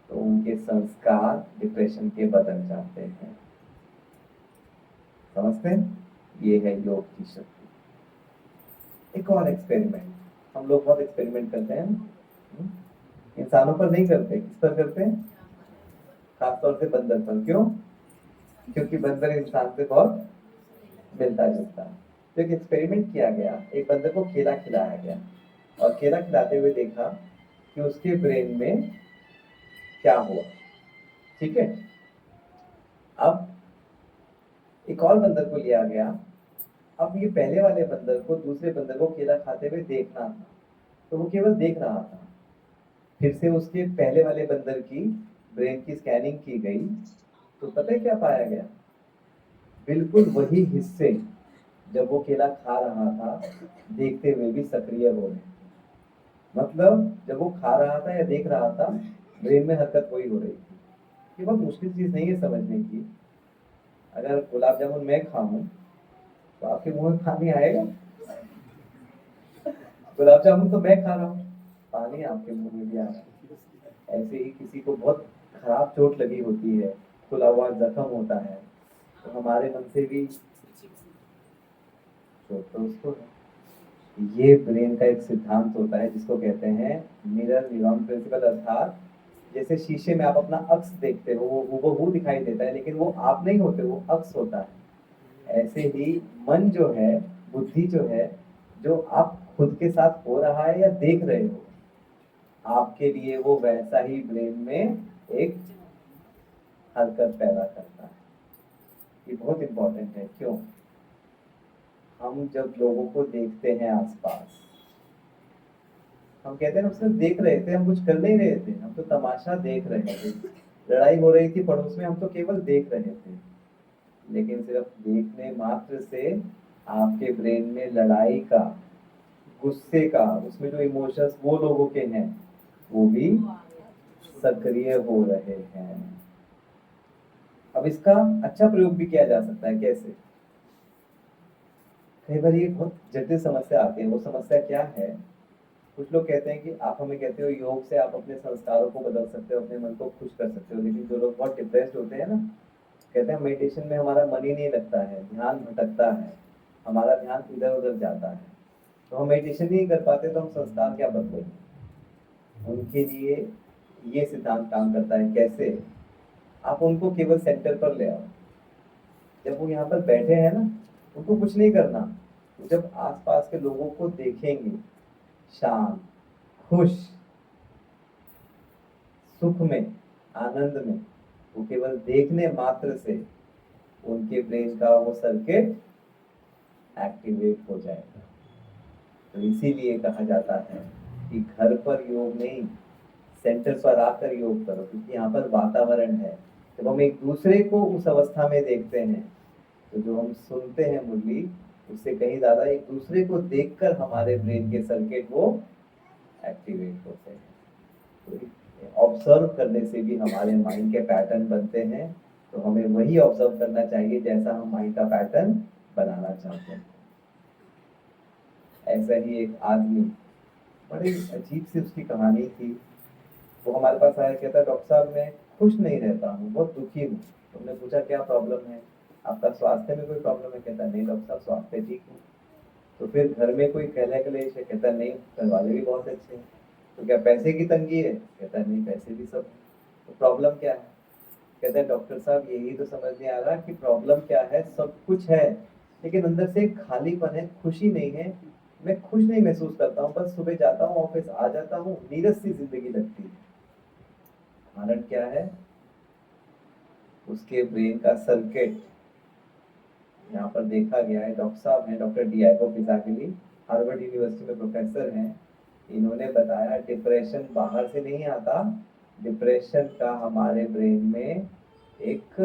तो उनके संस्कार डिप्रेशन के बदल जाते हैं। समझते हैं? ये है योग की शक्ति। एक और एक्सपेरिमेंट, हम लोग बहुत एक्सपेरिमेंट करते हैं, इंसानों पर नहीं करते, किस पर करते हैं? खासतौर से बंदर पर। क्यों? क्योंकि बंदर इंसान से बहुत मिलता जुलता है। तो एक एक्सपेरिमेंट किया गया, एक बंदर को केला खिलाया गया और केला खिलाते हुए देखा कि उसके ब्रेन में क्या हुआ। ठीक है, अब एक और बंदर को लिया गया। अब ये पहले वाले बंदर को दूसरे बंदर को केला खाते हुए देखना था, तो वो केवल देख रहा था। फिर से उसके पहले वाले बंदर की ब्रेन की स्कैनिंग की गई, तो पता है क्या पाया गया? बिल्कुल वही हिस्से जब वो केला खा रहा था देखते हुए भी सक्रिय हो रहे थे। मतलब जब वो खा रहा था या देख रहा था, ब्रेन में हरकत वही हो रही थी। ये बहुत मुश्किल चीज नहीं है समझने की। अगर गुलाब जामुन मैं खाऊं तो आपके मुंह में पानी आएगा? गुलाब जामुन तो मैं खा रहा हूँ, पानी आपके मुंह में भी आ रहा है। ऐसे ही किसी को बहुत खराब चोट लगी होती है, खुला हुआ जख्म होता है, तो हमारे मन से भी चोट तो उसको है। ये ब्रेन का एक सिद्धांत होता है जिसको कहते हैं मिरर न्यूरॉन प्रिंसिपल, अर्थात जैसे शीशे में आप अपना अक्स देखते हो, वो हूबहू दिखाई देता है, लेकिन वो आप नहीं होते, वो अक्स होता है। ऐसे ही मन जो है, बुद्धि जो है, जो आप खुद के साथ हो रहा है या देख रहे हो, आपके लिए वो वैसा ही ब्रेन में एक हरकत पैदा करता है। ये बहुत इंपॉर्टेंट है। क्यों? हम जब लोगों को देखते हैं आसपास, हम कहते हैं हम सिर्फ देख रहे थे, हम कुछ कर नहीं रहे थे, हम तो तमाशा देख रहे थे। लड़ाई हो रही थी पड़ोस में, हम तो केवल देख रहे थे। लेकिन सिर्फ देखने मात्र से आपके ब्रेन में लड़ाई का, गुस्से का, उसमें जो इमोशंस वो लोगों के हैं वो भी सक्रिय हो रहे हैं। अब इसका अच्छा प्रयोग भी किया जा सकता है। कैसे? कई बार ये बहुत जटिल समस्या आती है। वो समस्या क्या है? कुछ लोग कहते हैं कि आप हमें कहते हो योग से आप अपने संस्कारों को बदल सकते हो, अपने मन को खुश कर सकते हो, लेकिन जो लोग बहुत डिप्रेस्ड होते हैं ना, कहते हैं मेडिटेशन में हमारा मन ही नहीं लगता है, ध्यान भटकता है, हमारा ध्यान इधर उधर जाता है, तो हम मेडिटेशन ही नहीं कर पाते, तो हम संस्कार क्या बदलेंगे? उनके लिए ये सिद्धांत काम करता है। कैसे? आप उनको केवल सेंटर पर ले आओ। जब वो यहाँ पर बैठे हैं ना, उनको कुछ नहीं करना। तो जब आसपास के लोगों को देखेंगे शांत, खुश, सुख में, आनंद में, वो केवल देखने मात्र से उनके ब्रेन का वो सर्किट एक्टिवेट हो जाएगा। तो इसीलिए कहा जाता है कि घर पर योग नहीं, सेंटर पर आकर योग करो, क्योंकि यहाँ पर वातावरण है। जब हम एक दूसरे को उस अवस्था में देखते हैं, तो जो हम सुनते हैं मुरली, उससे कहीं ज्यादा एक दूसरे को देखकर हमारे ब्रेन के सर्किट वो एक्टिवेट होते हैं। तो ऑब्जर्व करने से भी हमारे माइंड के पैटर्न बनते हैं। तो हमें वही ऑब्जर्व करना चाहिए जैसा हम माइंड का पैटर्न बनाना चाहते हैं। ऐसा ही एक आदमी, बड़ी अजीब सी उसकी कहानी थी। वो हमारे पास आया, कहता डॉक्टर साहब मैं खुश नहीं रहता हूँ, बहुत दुखी हूँ। तो हमने पूछा क्या प्रॉब्लम है? आपका स्वास्थ्य में कोई प्रॉब्लम है? कहता नहीं डॉक्टर साहब, स्वास्थ्य ठीक है। तो फिर घर में कोई कलह क्लेश है? कहता नहीं, घर वाले भी बहुत अच्छे हैं। तो क्या पैसे की तंगी है? कहता नहीं, पैसे भी सब। तो प्रॉब्लम क्या है? कहता है डॉक्टर साहब यही तो समझ नहीं आ रहा कि प्रॉब्लम क्या है। सब कुछ है लेकिन अंदर से खालीपन है, खुशी नहीं है। मैं खुश नहीं महसूस करता हूँ, बस सुबह जाता हूँ, ऑफिस आ जाता हूँ, नीरस सी जिंदगी लगती है। कारण क्या है? उसके ब्रेन का सर्किट। यहाँ पर देखा गया है, डॉक्टर साहब हैं, डॉक्टर डिएगो पिज़ागिली, हार्वर्ड यूनिवर्सिटी में प्रोफेसर हैं। इन्होंने बताया डिप्रेशन बाहर से नहीं आता, डिप्रेशन का हमारे ब्रेन में एक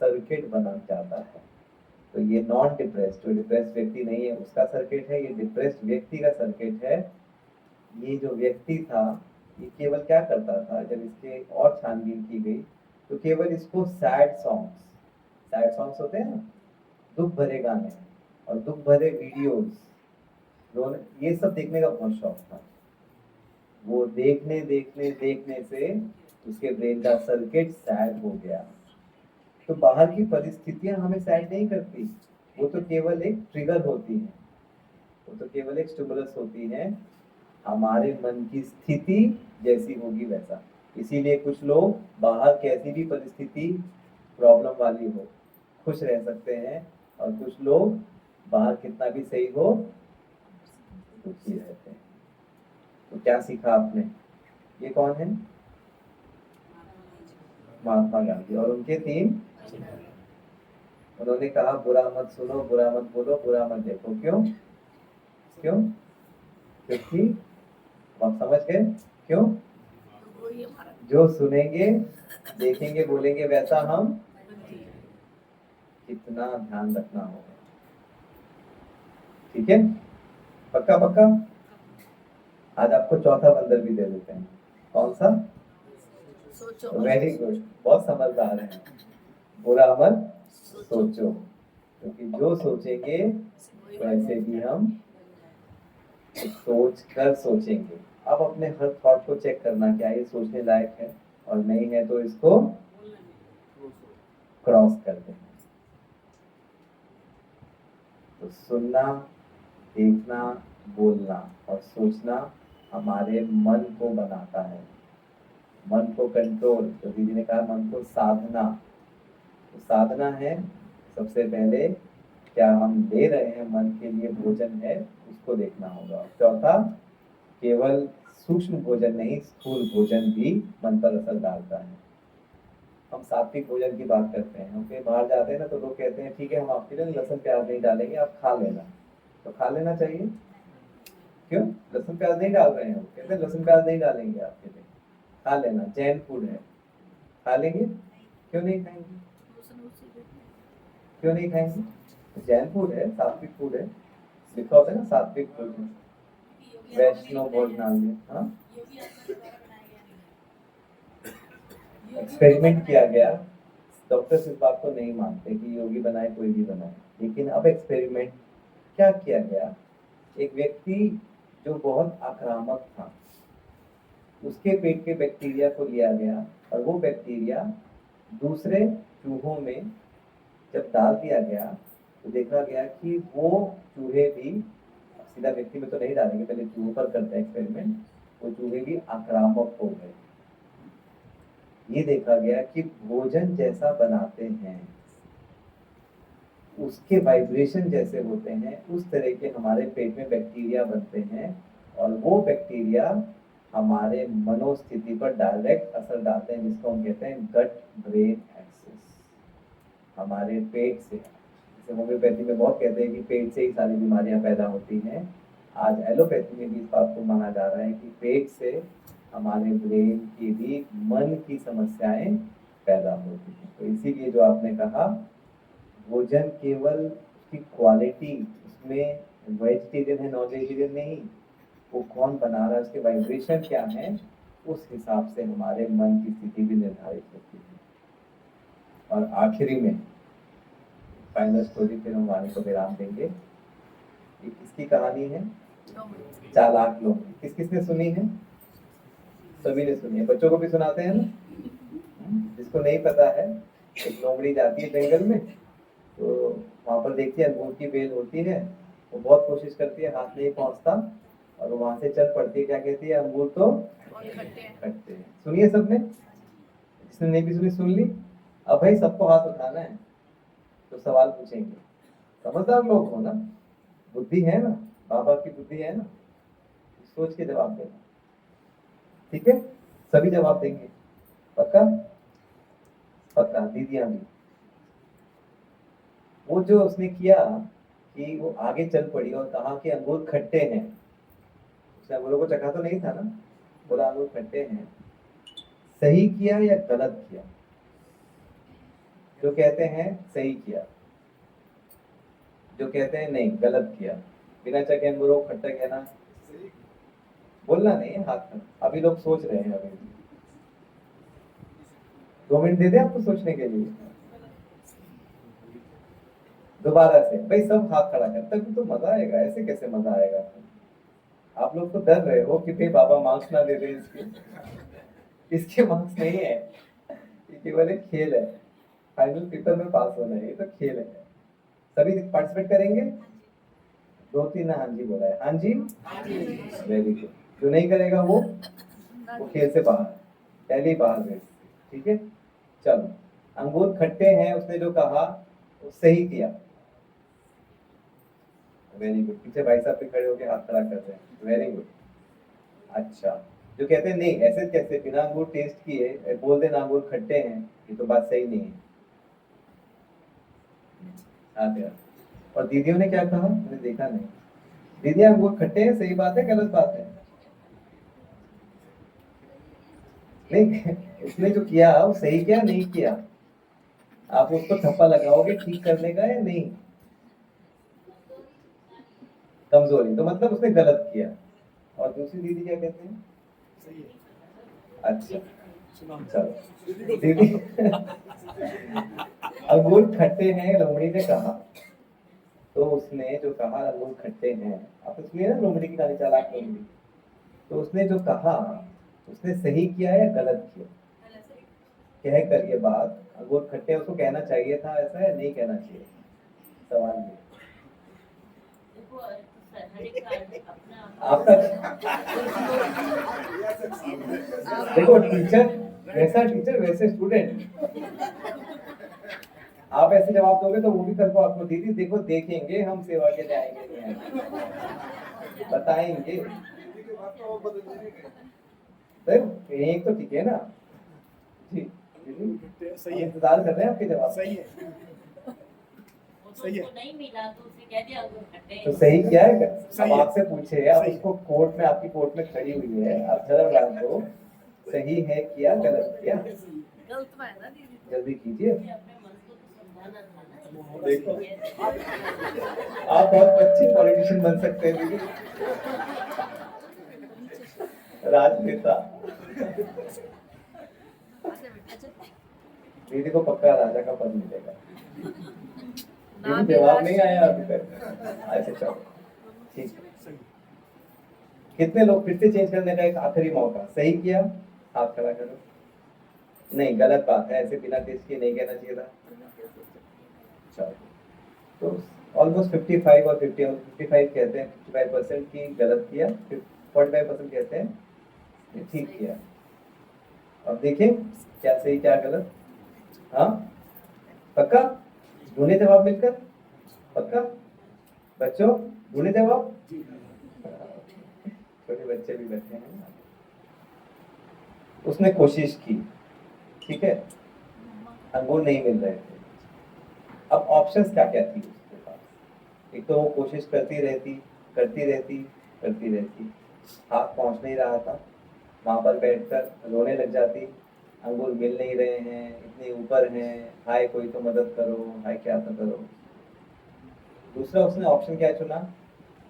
सर्किट बना जाता है। तो ये नॉन डिप्रेस्ड, जो डिप्रेस्ड व्यक्ति नहीं है उसका सर्किट है, ये डिप्रेस्ड व्यक्ति का सर्किट है। ये जो व्यक्ति था, ये केवल क्या करता था, जब इसके और छानबीन की गई तो केवल इसको सैड सॉन्ग्स होते हैं ना, दुख भरे गाने और दुख भरे वीडियोस, दोनों ये सब देखने का बहुत शौक था। वो देखने देखने देखने से उसके ब्रेन का सर्किट सैड हो गया। तो बाहर की परिस्थितियां हमें सैड नहीं करती, वो तो केवल एक ट्रिगर होती है, वो तो केवल एक स्टिमुलस होती है। हमारे मन की स्थिति जैसी होगी वैसा। इसीलिए कुछ लोग बाहर कैसी भी परिस्थिति प्रॉब्लम वाली हो खुश रह सकते हैं, और कुछ लोग बाहर कितना भी सही हो दुखी रहते हैं। तो क्या सीखा आपने? ये कौन है? महात्मा गांधी और उनके 3 उन्होंने कहा बुरा मत सुनो, बुरा मत बोलो, बुरा मत देखो। क्यों? क्यों? क्योंकि आप समझ गए क्यों? तो वही हमारा जो सुनेंगे, देखेंगे, बोलेंगे वैसा हम, कितना ध्यान रखना होगा। ठीक है, पक्का पक्का। आज आपको चौथा बंदर भी दे देते हैं। कौन सा? सोचो वेरी गुड, बहुत समझदार है। बुरा मत सोचो, क्योंकि जो सोचेंगे वैसे भी हम सोच कर सोचेंगे। अब अपने हर थॉट को चेक करना, क्या ये सोचने लायक है, और नहीं है तो इसको क्रॉस कर देना। तो सुनना, देखना, बोलना और सोचना हमारे मन को बनाता है। मन को कंट्रोल, तो दीदी ने कहा मन को साधना। तो साधना है सबसे पहले, क्या हम ले रहे हैं मन के लिए भोजन है, उसको देखना होगा। चौथा, केवल सूक्ष्म भोजन नहीं, स्थूल भोजन भी मन पर असर डालता है। हम सात्विक भोजन की बात करते हैं, हम कहीं बाहर जाते हैं ना, तो लोग कहते हैं ठीक है हम आपके लिए लहसुन प्याज नहीं डालेंगे, आप खा लेना। तो खा लेना चाहिए। क्यों? लहसुन प्याज नहीं डाल रहे हैं, कहते हैं लहसुन प्याज नहीं डालेंगे आपके लिए, खा लेना, जैन फूड है, खा लेंगे। क्यों नहीं खाएंगे? क्यों नहीं खाएंगे? जैन फूड है, सात्विक फूड है, लिखा होता है ना सात्विक फूड है, वैष्णव भोजनालय। हाँ, एक्सपेरिमेंट किया गया, डॉक्टर्स इस बात को नहीं मानते कि योगी बनाए कोई भी बनाए, लेकिन अब एक्सपेरिमेंट क्या किया गया, एक व्यक्ति जो बहुत आक्रामक था, उसके पेट के बैक्टीरिया को लिया गया और वो बैक्टीरिया दूसरे चूहों में जब डाल दिया गया तो देखा गया कि वो चूहे भी, सीधा व्यक्ति में तो नहीं डालेंगे, पहले चूहों पर करते हैं एक्सपेरिमेंट, वो चूहे भी आक्रामक हो गए। ये देखा गया कि भोजन जैसा बनाते हैं, उसके वाइब्रेशन जैसे होते हैं, उस तरह के हमारे पेट में बैक्टीरिया बनते हैं, और वो बैक्टीरिया हमारे मनोस्थिति पर डायरेक्ट असर डालते हैं, जिसको हम कहते हैं गट ब्रेन एक्सिस। हमारे पेट से, जैसे होम्योपैथी में बहुत कहते हैं कि पेट से ही सारी बीमारियां पैदा होती हैं, आज एलोपैथी में भी इस बात को माना जा रहा है कि पेट से हमारे ब्रेन की भी मन की समस्याएं पैदा होती हैं। तो इसीलिए जो आपने कहा, भोजन केवल उसकी क्वालिटी, उसमें वेजिटेरियन है नॉन वेजिटेरियन नहीं, वो कौन बना रहा है, उसके वाइब्रेशन क्या है, उस हिसाब से हमारे मन की स्थिति भी निर्धारित होती है। और आखिरी में फाइनल स्टोरी, फिर हम वाणी को विराम देंगे। ये किसकी कहानी है? चालाक लोग। किस किसने सुनी है? सभी ने सुनी है, बच्चों को भी सुनाते हैं ना। जिसको नहीं पता है, एक लोमड़ी जाती है जंगल में, तो वहां पर देखती है अंगूर की बेल होती है, वो बहुत कोशिश करती है, हाथ नहीं पहुंचता, और वो वहां से चल पड़ती है। क्या कहती है? अंगूर तो खट्टे हैं। सुनिए सबने, जिसने नहीं भी सुनी सुन ली। अब भाई सबको हाथ उठाना है, तो सवाल पूछेंगे। समझदार लोग हो ना, बुद्धि है ना, बाबा की बुद्धि है ना, सोच के जवाब देना। ठीक है, सभी जवाब देंगे, पक्का? पक्का, दीदियां भी। वो जो उसने किया कि वो आगे चल पड़ी और कहा कि अंगूर खट्टे हैं, उसने अंगूरों को चखा तो नहीं था ना, बोला अंगूर खट्टे हैं। सही किया या गलत किया? जो कहते हैं सही किया, जो कहते हैं नहीं गलत किया। बिना चखे अंगूरों को खट्टा कहना, बोलना नहीं है, हाथ में। अभी लोग सोच रहे हैं, अभी 2 मिनट दे दे आपको सोचने के लिए। दोबारा से भाई सब हाथ खड़ा कर, तब तो मजा आएगा, ऐसे कैसे मजा आएगा? आप लोग तो डर रहे हो कि भाई बाबा मार्क्स ना दे दे इसके मार्क्स नहीं है, ये केवल एक खेल है, फाइनल पेपर में पास होना है, ये तो खेल है। सभी पार्टिसिपेट करेंगे? 2-3 हाँ जी बोला है, हाँ जी, वेरी गुड। जो नहीं करेगा वो खेल से बाहर, पहले ही बाहर गए। ठीक है, चलो। अंगूर खट्टे हैं, उसने जो कहा वो सही किया, वेरी गुड। पीछे भाई साहब भी खड़े होकर हाथ खड़ा कर रहे हैं, वेरी गुड। अच्छा, जो कहते हैं नहीं ऐसे कैसे, बिना अंगूर टेस्ट किए बोल देना अंगूर खट्टे हैं, ये तो बात सही नहीं है। आते हैं। और दीदियों ने क्या कहा, मैंने देखा नहीं। दीदी अंगूर खट्टे हैं, सही बात है गलत बात है? नहीं, उसने जो किया वो सही किया नहीं किया? आप उसको थप्पा लगाओगे ठीक करने का या नहीं? कमजोरी, तो मतलब उसने गलत किया। और दूसरी दीदी क्या कहते हैं? सही है। अच्छा सुना चलो दीदी अंगूर खट्टे हैं लोमड़ी ने कहा, तो उसने जो कहा अंगूर खट्टे हैं, आप सुनिए ना लोमड़ी की कहानी, चालाक लोमड़ी। तो उसने जो कहा उसने सही किया या गलत किया? कह कर ये बात अंगूर खट्टे हैं, उसको कहना चाहिए था ऐसा या नहीं कहना चाहिए? सवाल ये। देखो हर एक का अपना आपका देखो टीचर वैसा टीचर वैसे स्टूडेंट। आप ऐसे जवाब दोगे तो वो भी कल को आपको दीदी देखो देखेंगे हम सेवा के लिए आएंगे नहीं आएंगे, बताएंगे। सर एक तो ठीक है ना जी दीदी, सही हम है। इंतजार कर रहे हैं आपके जवाब। सही है। वो तो सही है। उसको नहीं मिला तो उसने कह दिया अंगूर खट्टे हैं। तो सही क्या है? अब सही है। आपसे पूछे, आप सही है। उसको कोर्ट में, आपकी कोर्ट में खड़ी हुई है, आप धर्म राज दो, सही है किया गलत किया? गलत में है ना दीदी तो। जल्दी कीजिए। अपने मन को तो समझाना था ना। देखो आप बहुत अच्छी पॉलिटिशियन बन सकते हैं दीदी, राजनेता। अच्छा बेटा अच्छा। दीदी को पक्का राजा का पद मिलेगा। नाम दीदी ही जवाब नहीं राज आया अभी तक। अच्छा चलो ठीक है। सही। कितने लोग, फिर से चेंज करने का एक आखिरी मौका, सही किया हाथ खड़ा करो। नहीं गलत बात है, ऐसे बिना टेस्ट किए नहीं कहना चाहिए था। चलो तो ऑलमोस्ट 55 और 55 कहते हैं, 55% की गलत किया, 45% कहते हैं ये ठीक किया। अब देखें क्या सही क्या गलत। हाँ पक्का ढूंढे जवाब मिलकर, पक्का बच्चों ढूंढे जवाब। छोटे बच्चे भी बैठे हैं। उसने कोशिश की, ठीक है, अंगूर नहीं मिल रहे थे। अब ऑप्शंस क्या क्या थी उसके पास? एक तो वो कोशिश करती रहती करती रहती करती रहती, हाथ पहुंच नहीं रहा था, वहां पर बैठकर रोने लग जाती, अंगूर मिल नहीं रहे हैं, इतने ऊपर हैं, हाय कोई तो मदद करो, हाय क्या तो करो। दूसरा उसने ऑप्शन क्या चुना,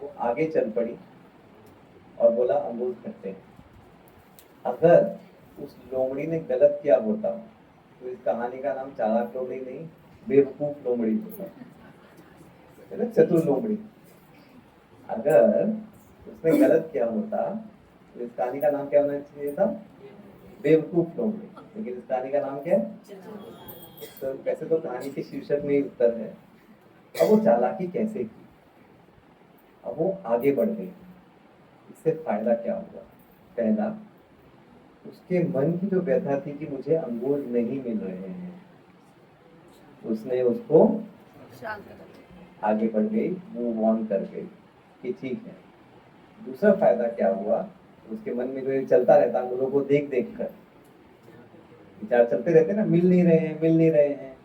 वो आगे चल पड़ी और बोला अंगूर खट्टे हैं। अगर उस लोमड़ी ने गलत किया होता तो इस कहानी का नाम चालाक लोमड़ी नहीं बेवकूफ लोमड़ी होता, है ना, चतुर लोमड़ी। अगर उसने गलत किया होता तो इस कहानी का नाम क्या होना चाहिए था? बेवकूफ लोमड़ी। लेकिन इस कहानी का नाम क्या है? तो वैसे तो कहानी के शीर्षक में ही उत्तर है। अब वो चालाकी कैसे की, अब वो आगे बढ़ गई, इससे फायदा क्या हुआ? पहला, उसके मन की जो व्यथा थी कि मुझे अंगूर नहीं मिल रहे हैं, उसने उसको शांत कर। आगे बढ़ गई, मूव ऑन कर गई कि ठीक है। दूसरा फायदा क्या हुआ, उसके मन में जो ये चलता रहता अंगूरों को देख देख कर, विचार चलते रहते ना, मिल नहीं रहे हैं मिल नहीं रहे हैं,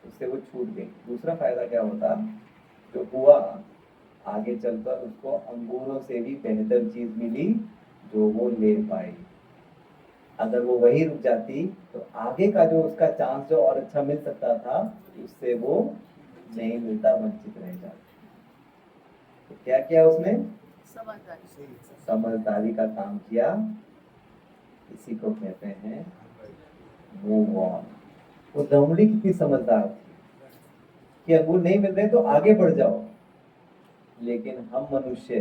उससे वो छूट गई। दूसरा फायदा क्या होता जो हुआ, आगे चलकर उसको अंगूरों से भी बेहतर चीज मिली जो वो ले पाई। अगर वो वही रुक जाती तो आगे का जो उसका चांस जो और अच्छा मिल सकता था उससे वो नहीं मिलता, वंचित रह जाता। तो क्या किया उसने? समझदारी। समझदारी का काम किया, इसी को कहते हैं मूव ऑन। वो लोमड़ी कितनी समझदार थी कि अंगूर नहीं मिल रहे तो आगे बढ़ जाओ, लेकिन हम मनुष्य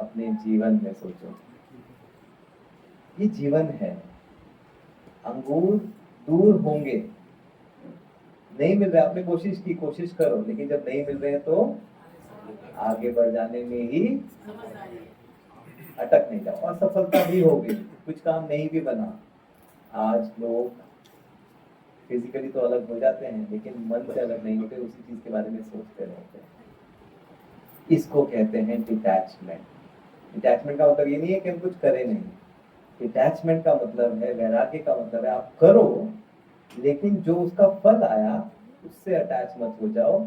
अपने जीवन में सोचो, ये जीवन है, अंगूर दूर होंगे, नहीं मिल रहे, आपने कोशिश की, कोशिश करो, लेकिन जब नहीं मिल रहे हैं तो आगे बढ़ जाने में ही अटक नहीं जाओ। और सफलता भी होगी, कुछ काम नहीं भी बना। आज लोग फिजिकली तो अलग हो जाते हैं लेकिन मन से अलग नहीं होते, उसी चीज के बारे में सोचते रहते हैं। इसको कहते हैं डिटैचमेंट। डिटैचमेंट का मतलब ये नहीं है कि हम कुछ करें नहीं, डिटैचमेंट का मतलब है, वैराग्य का मतलब है आप करो लेकिन जो उसका फल आया उससे अटैच मत हो जाओ,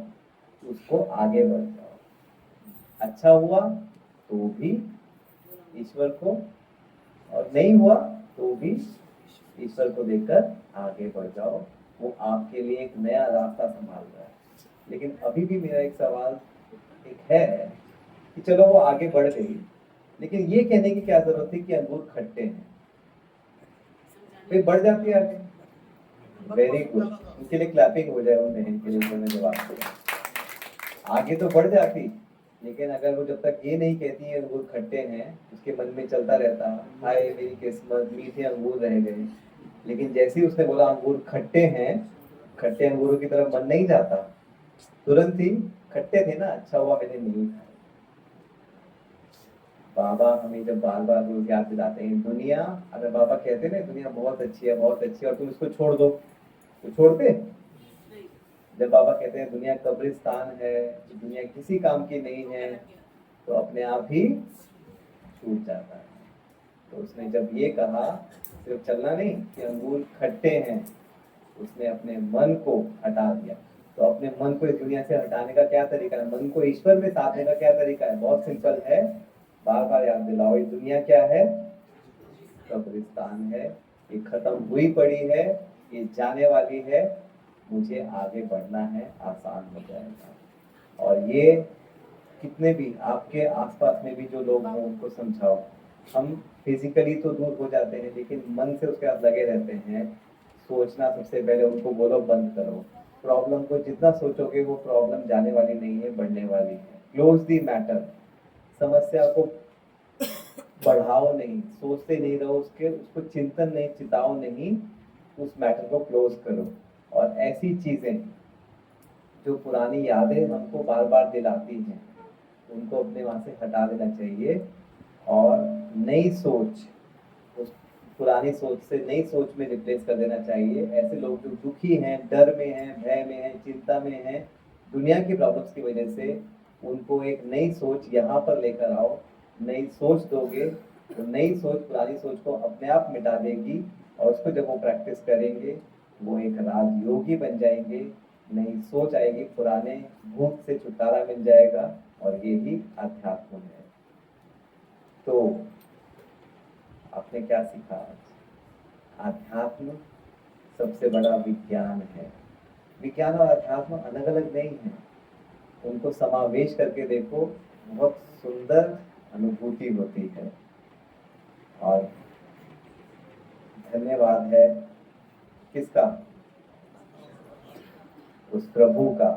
उसको आगे बढ़ जाओ। अच्छा हुआ तो भी ईश्वर को, और नहीं हुआ तो भी ईश्वर को देकर आगे बढ़ जाओ। वो आपके लिए एक नया रास्ता संभाल रहा है। लेकिन अभी भी मेरा एक सवाल एक है कि चलो वो आगे बढ़ गई, लेकिन ये कहने की क्या जरूरत थी कि अंगूर खट्टे हैं? वे बढ़ जाती है आगे। वेरी गुड, उनके लिए क्लैपिंग हो जाए उन बहन के लिए उन्होंने जवाब दिया। आगे तो बढ़ जाती, लेकिन अगर वो जब तक ये नहीं कहती है अंगूर खट्टे हैं, उसके मन में चलता रहता हाय मेरी किस्मत मीठे अंगूर रह गए। लेकिन जैसे ही उसने बोला अंगूर खट्टे हैं, खट्टे अंगूरों की तरफ मन नहीं जाता, तुरंत ही खट्टे थे ना, अच्छा हुआ मैंने नहीं खाए। बाबा हमें जब बार बार रोज याद दिलाते हैं दुनिया, अगर बाबा कहते हैं ना दुनिया बहुत अच्छी है बहुत अच्छी है, और तुम इसको छोड़ दो तो छोड़ते? जब बाबा कहते हैं दुनिया कब्रिस्तान है, दुनिया किसी काम की नहीं है, तो अपने आप ही छूट जाता है। तो उसने जब ये कहा, सिर्फ चलना नहीं कि अंगूर खट्टे हैं, उसने अपने मन को हटा दिया। तो अपने मन को इस दुनिया से हटाने का क्या तरीका है, मन को ईश्वर में साधने का क्या तरीका है? बहुत सिंपल है, बार बार याद दिलाओ। ये दुनिया क्या है? कब्रिस्तान है, ये खत्म हुई पड़ी है, ये जाने वाली है, मुझे आगे बढ़ना है, आसान हो जाएगा। और ये कितने भी आपके आसपास में भी जो लोग हों उनको समझाओ। हम फिजिकली तो दूर हो जाते हैं, लेकिन मन से उसके साथ लगे रहते हैं। सोचना सबसे पहले उनको बोलो बंद करो। प्रॉब्लम को जितना सोचोगे वो प्रॉब्लम जाने वाली नहीं है, बढ़ने वाली है। क्लोज दी मैटर, समस्या को बढ़ाओ नहीं, सोचते नहीं रहो उसको चिंतन नहीं, चिताओ नहीं, उस मैटर को क्लोज करो। और ऐसी चीजें जो पुरानी यादें हमको बार बार दिलाती हैं, उनको अपने वहां से हटा देना चाहिए और नई सोच, उस पुरानी सोच से नई सोच में रिप्लेस कर देना चाहिए। ऐसे लोग जो दुखी हैं, डर में हैं, भय में हैं, चिंता में हैं दुनिया की प्रॉब्लम्स की वजह से, उनको एक नई सोच यहाँ पर लेकर आओ। नई सोच दोगे तो नई सोच पुरानी सोच को अपने आप मिटा देगी, और उसको जब वो प्रैक्टिस करेंगे वो एक राजयोगी बन जाएंगे। नई सोच आएगी, पुराने भूत से छुटकारा मिल जाएगा, और ये ही अध्यात्म है। तो आपने क्या सीखा आज? अध्यात्म सबसे बड़ा विज्ञान है। विज्ञान और अध्यात्म अलग अलग नहीं है, उनको समावेश करके देखो, बहुत सुंदर अनुभूति होती है। और धन्यवाद है किसका? उस प्रभु का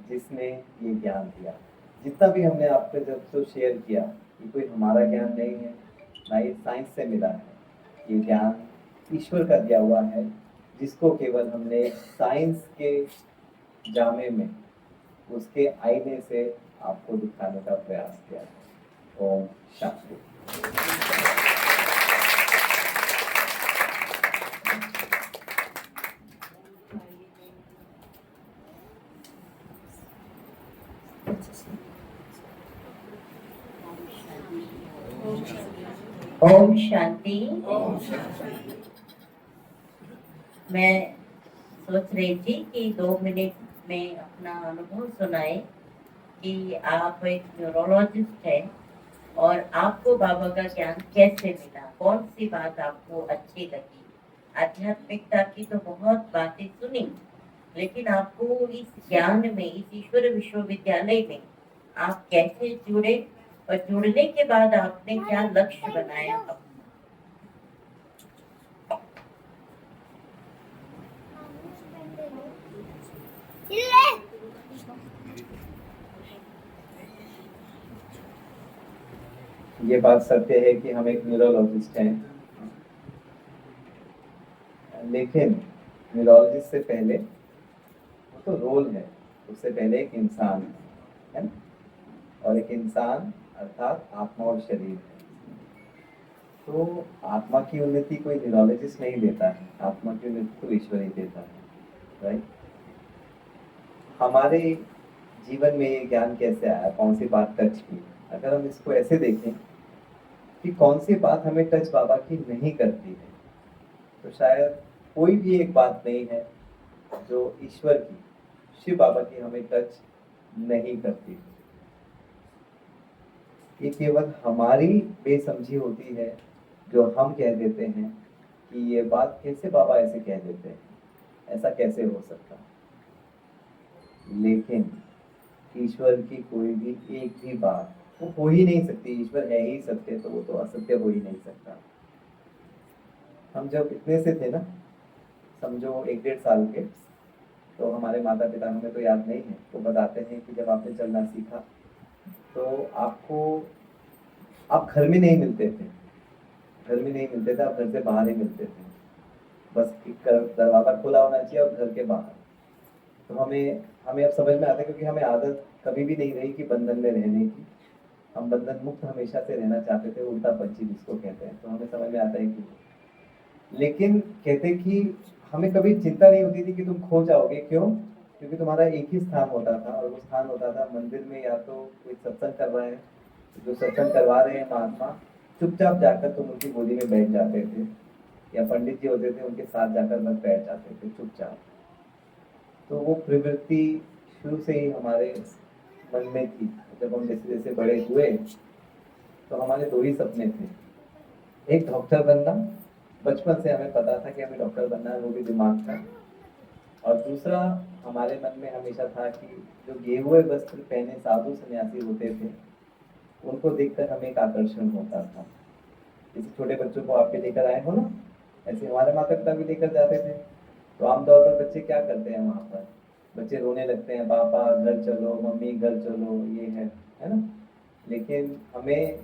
जिसने ये ज्ञान दिया। जितना भी हमने आपके जब तो शेयर किया, ये कोई हमारा ज्ञान नहीं है, ना ये साइंस से मिला है, ये ज्ञान ईश्वर का दिया हुआ है, जिसको केवल हमने साइंस के जामे में, उसके आईने से आपको दिखाने का प्रयास किया है। ओम शांति। ओम शांति। मैं सोच रही थी कि 2 मिनट में अपना अनुभव सुनाए कि आप एक न्यूरोलॉजिस्ट हैं और आपको बाबा का ज्ञान कैसे मिला, कौन सी बात आपको अच्छी लगी। आध्यात्मिकता की तो बहुत बातें सुनी, लेकिन आपको इस ज्ञान में, इस ईश्वर विश्वविद्यालय में आप कैसे जुड़े, और जुड़ने के बाद आपने क्या लक्ष्य बनाया अपना? ये बात सत्य है कि हम एक न्यूरोलॉजिस्ट हैं, लेकिन न्यूरोलॉजिस्ट से पहले तो रोल है, उससे पहले एक इंसान है ना? और एक इंसान अर्थात आत्मा और शरीर है। तो आत्मा की उन्नति कोई न्यूरोलॉजिस्ट नहीं देता है, आत्मा की उन्नति तो ईश्वर ही देता है, राइट? हमारे जीवन में ये ज्ञान कैसे आया, कौन सी बात टच की? अगर हम इसको ऐसे देखें कि कौन सी बात हमें टच बाबा की नहीं करती है, तो शायद कोई भी एक बात नहीं है जो ईश्वर की, शिव बाबा की हमें टच नहीं करती। ये केवल हमारी बेसमझी होती है जो हम कह देते हैं कि ये बात कैसे बाबा ऐसे कह देते हैं, ऐसा कैसे हो सकता। लेकिन ईश्वर की कोई भी एक भी बात वो हो ही नहीं सकती। ईश्वर है ही सत्य, तो वो तो असत्य हो ही नहीं सकता। हम जब इतने से थे ना, समझो 1-1.5 साल के, तो हमारे माता पिता, हमें तो याद नहीं है, तो बताते हैं कि जब आपने चलना सीखा तो आप घर में नहीं मिलते थे, घर में नहीं मिलते थे, आप घर से बाहर ही मिलते थे। बस दरवाजा खुला होना चाहिए और घर के बाहर। तो हमें अब समझ में आता है, क्योंकि हमें आदत कभी भी नहीं रही कि बंधन में रहने की। हम बंधन मुक्त हमेशा से रहना चाहते थे, उल्टा पंछी जिसको कहते हैं। तो हमें समझ में आता है कि, लेकिन कहते कि हमें कभी चिंता नहीं होती थी कि तुम खो जाओगे। क्यों? क्योंकि तुम्हारा एक ही स्थान होता था, और वो स्थान होता था मंदिर में। या तो कोई सत्संग कर रहा है, जो सत्संग करवा रहे हैं महात्मा, चुपचाप जाकर तुम उनकी गोदी में बैठ जाते थे, या पंडित जी होते थे उनके साथ जाकर बस बैठ जाते थे चुपचाप। तो वो प्रवृत्ति शुरू से ही हमारे मन में थी। जब हम जैसे जैसे बड़े हुए तो हमारे 2 ही सपने थे। एक डॉक्टर बनना, बचपन से हमें पता था कि हमें डॉक्टर बनना है, वो भी दिमाग था। और दूसरा हमारे मन में हमेशा था कि जो गेरुए वस्त्र पहने साधु सन्यासी होते थे, उनको देखकर हमें एक आकर्षण होता था। जैसे छोटे बच्चों को आपके लेकर आए हो ना, ऐसे हमारे माता पिता भी लेकर जाते थे। तो आमतौर पर बच्चे क्या करते हैं वहाँ पर? बच्चे रोने लगते हैं, पापा घर चलो, मम्मी घर चलो, ये है ना। लेकिन हमें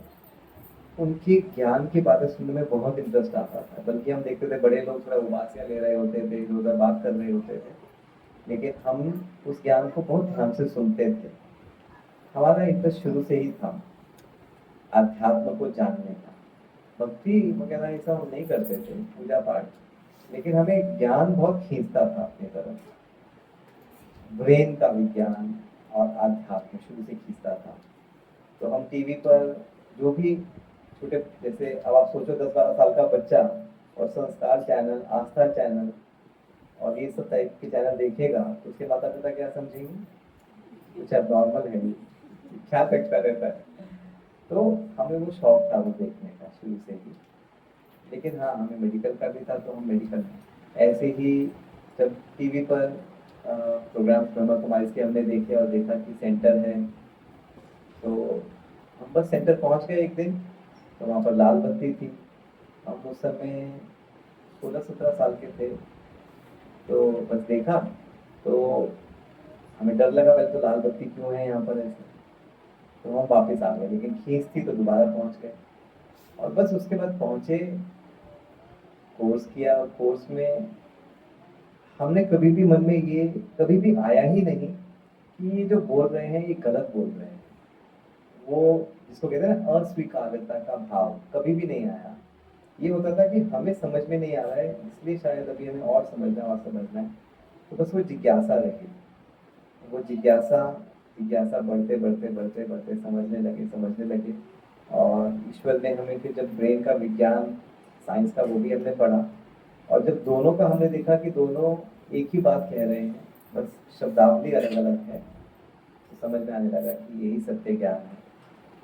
उनकी ज्ञान की बातें सुनने में बहुत इंटरेस्ट आता था। बल्कि हम देखते थे बड़े लोग थोड़ा उबासियाँ ले रहे होते थे, इधर उधर बात कर रहे होते थे, लेकिन हम उस ज्ञान को बहुत ध्यान से सुनते थे। हमारा इंटरेस्ट शुरू से ही था अध्यात्म को जानने का। भक्ति वगैरह ऐसा हम नहीं करते थे, पूजा पाठ, लेकिन हमें ज्ञान बहुत खींचता था अपनी तरफ। ब्रेन का विज्ञान और आध्यात्म शुरू से खींचता था। तो हम टीवी पर जो भी छोटे, जैसे अब आप सोचो 10-12 साल का बच्चा और संस्कार चैनल, आस्था चैनल और ये सब टाइप के चैनल देखेगा, तो उसके माता पिता क्या समझेंगे? कुछ अब नॉर्मल है, क्या लगता रहता है। तो हमें वो शौक था वो देखने का शुरू से ही। लेकिन हाँ, हमें मेडिकल का भी था, तो हम मेडिकल में ऐसे ही जब टीवी पर प्रोग्राम ब्रह्मा कुमारी के हमने देखे और देखा कि सेंटर है, तो हम बस सेंटर पहुंच गए एक दिन। तो वहाँ पर लाल बत्ती थी। हम उस समय 16-17 साल के थे। तो बस देखा तो हमें डर लगा, पहले तो लाल बत्ती क्यों है यहाँ पर ऐसे। तो हम वापस आ गए, लेकिन खींच थी तो दोबारा पहुंच गए। और बस उसके बाद पहुंचे, कोर्स किया, और कोर्स में हमने कभी भी मन में ये कभी भी आया ही नहीं कि ये जो बोल रहे हैं ये गलत बोल रहे हैं। वो जिसको कहते हैं ना, अस्वीकार्यता का भाव कभी भी नहीं आया। ये होता था कि हमें समझ में नहीं आ रहा है, इसलिए शायद अभी हमें और समझना है। तो बस वो जिज्ञासा रही। वो जिज्ञासा बढ़ते बढ़ते बढ़ते बढ़ते समझने लगे। और ईश्वर ने हमें फिर जब ब्रेन का विज्ञान, साइंस का, वो भी हमने पढ़ा। और जब दोनों का हमने देखा कि दोनों एक ही बात कह रहे हैं, बस शब्दावली अलग अलग है, तो समझ में आने लगा कि यही सत्य ज्ञान है।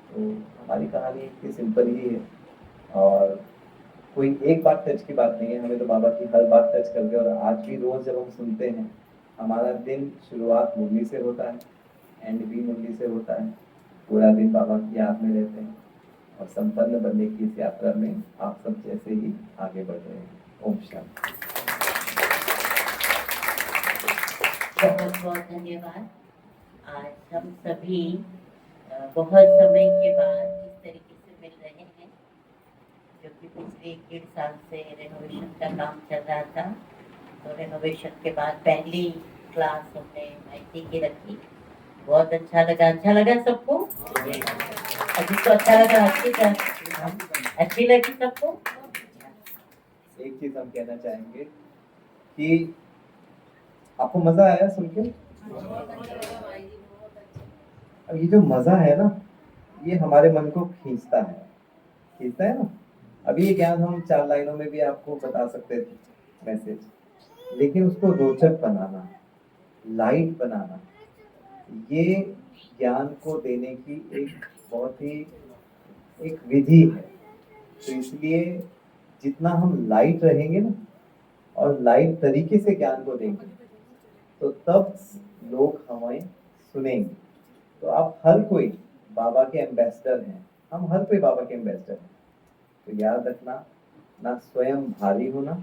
तो हमारी कहानी इतनी सिंपल ही है, और कोई एक बात टच की बात नहीं है। हमें तो बाबा की हर बात टच करके, और आज भी रोज जब हम सुनते हैं, हमारा दिन शुरुआत मुरली से होता है, एंड भी मुरली से होता है। पूरा दिन बाबा की याद में रहते हैं, और संपन्न बनने की इस यात्रा में आप सब जैसे ही आगे बढ़ रहे हैं। ओम शांति। बहुत बहुत धन्यवाद। आज हम सभी बहुत समय के बाद इस तरीके से मिल रहे हैं, जो कि पिछले 1-1.5 साल से रेनोवेशन का काम चल रहा था। तो रेनोवेशन के बाद पहली क्लास हमने माइती की रखी। बहुत अच्छा लगा सबको। जिसको अच्छा लगा अच्छी लगी सबको। एक चीज हम कहना चाहेंगे कि आपको मजा आया सुन के? अब ये जो मजा है ना, ये हमारे मन को खींचता है ना। अब ये ज्ञान हम 4 लाइनों में भी आपको बता सकते थे, मैसेज। लेकिन उसको रोचक बनाना, लाइट बनाना, ये ज्ञान को देने की एक बहुत ही एक विधि है। तो इसलिए जितना हम लाइट रहेंगे ना और लाइट तरीके से ज्ञान को देंगे, तो तब लोग हमें सुनेंगे। तो आप हर कोई बाबा के एम्बेसडर हैं, हम हर कोई बाबा के एम्बेसडर हैं। तो याद रखना, ना स्वयं भारी होना,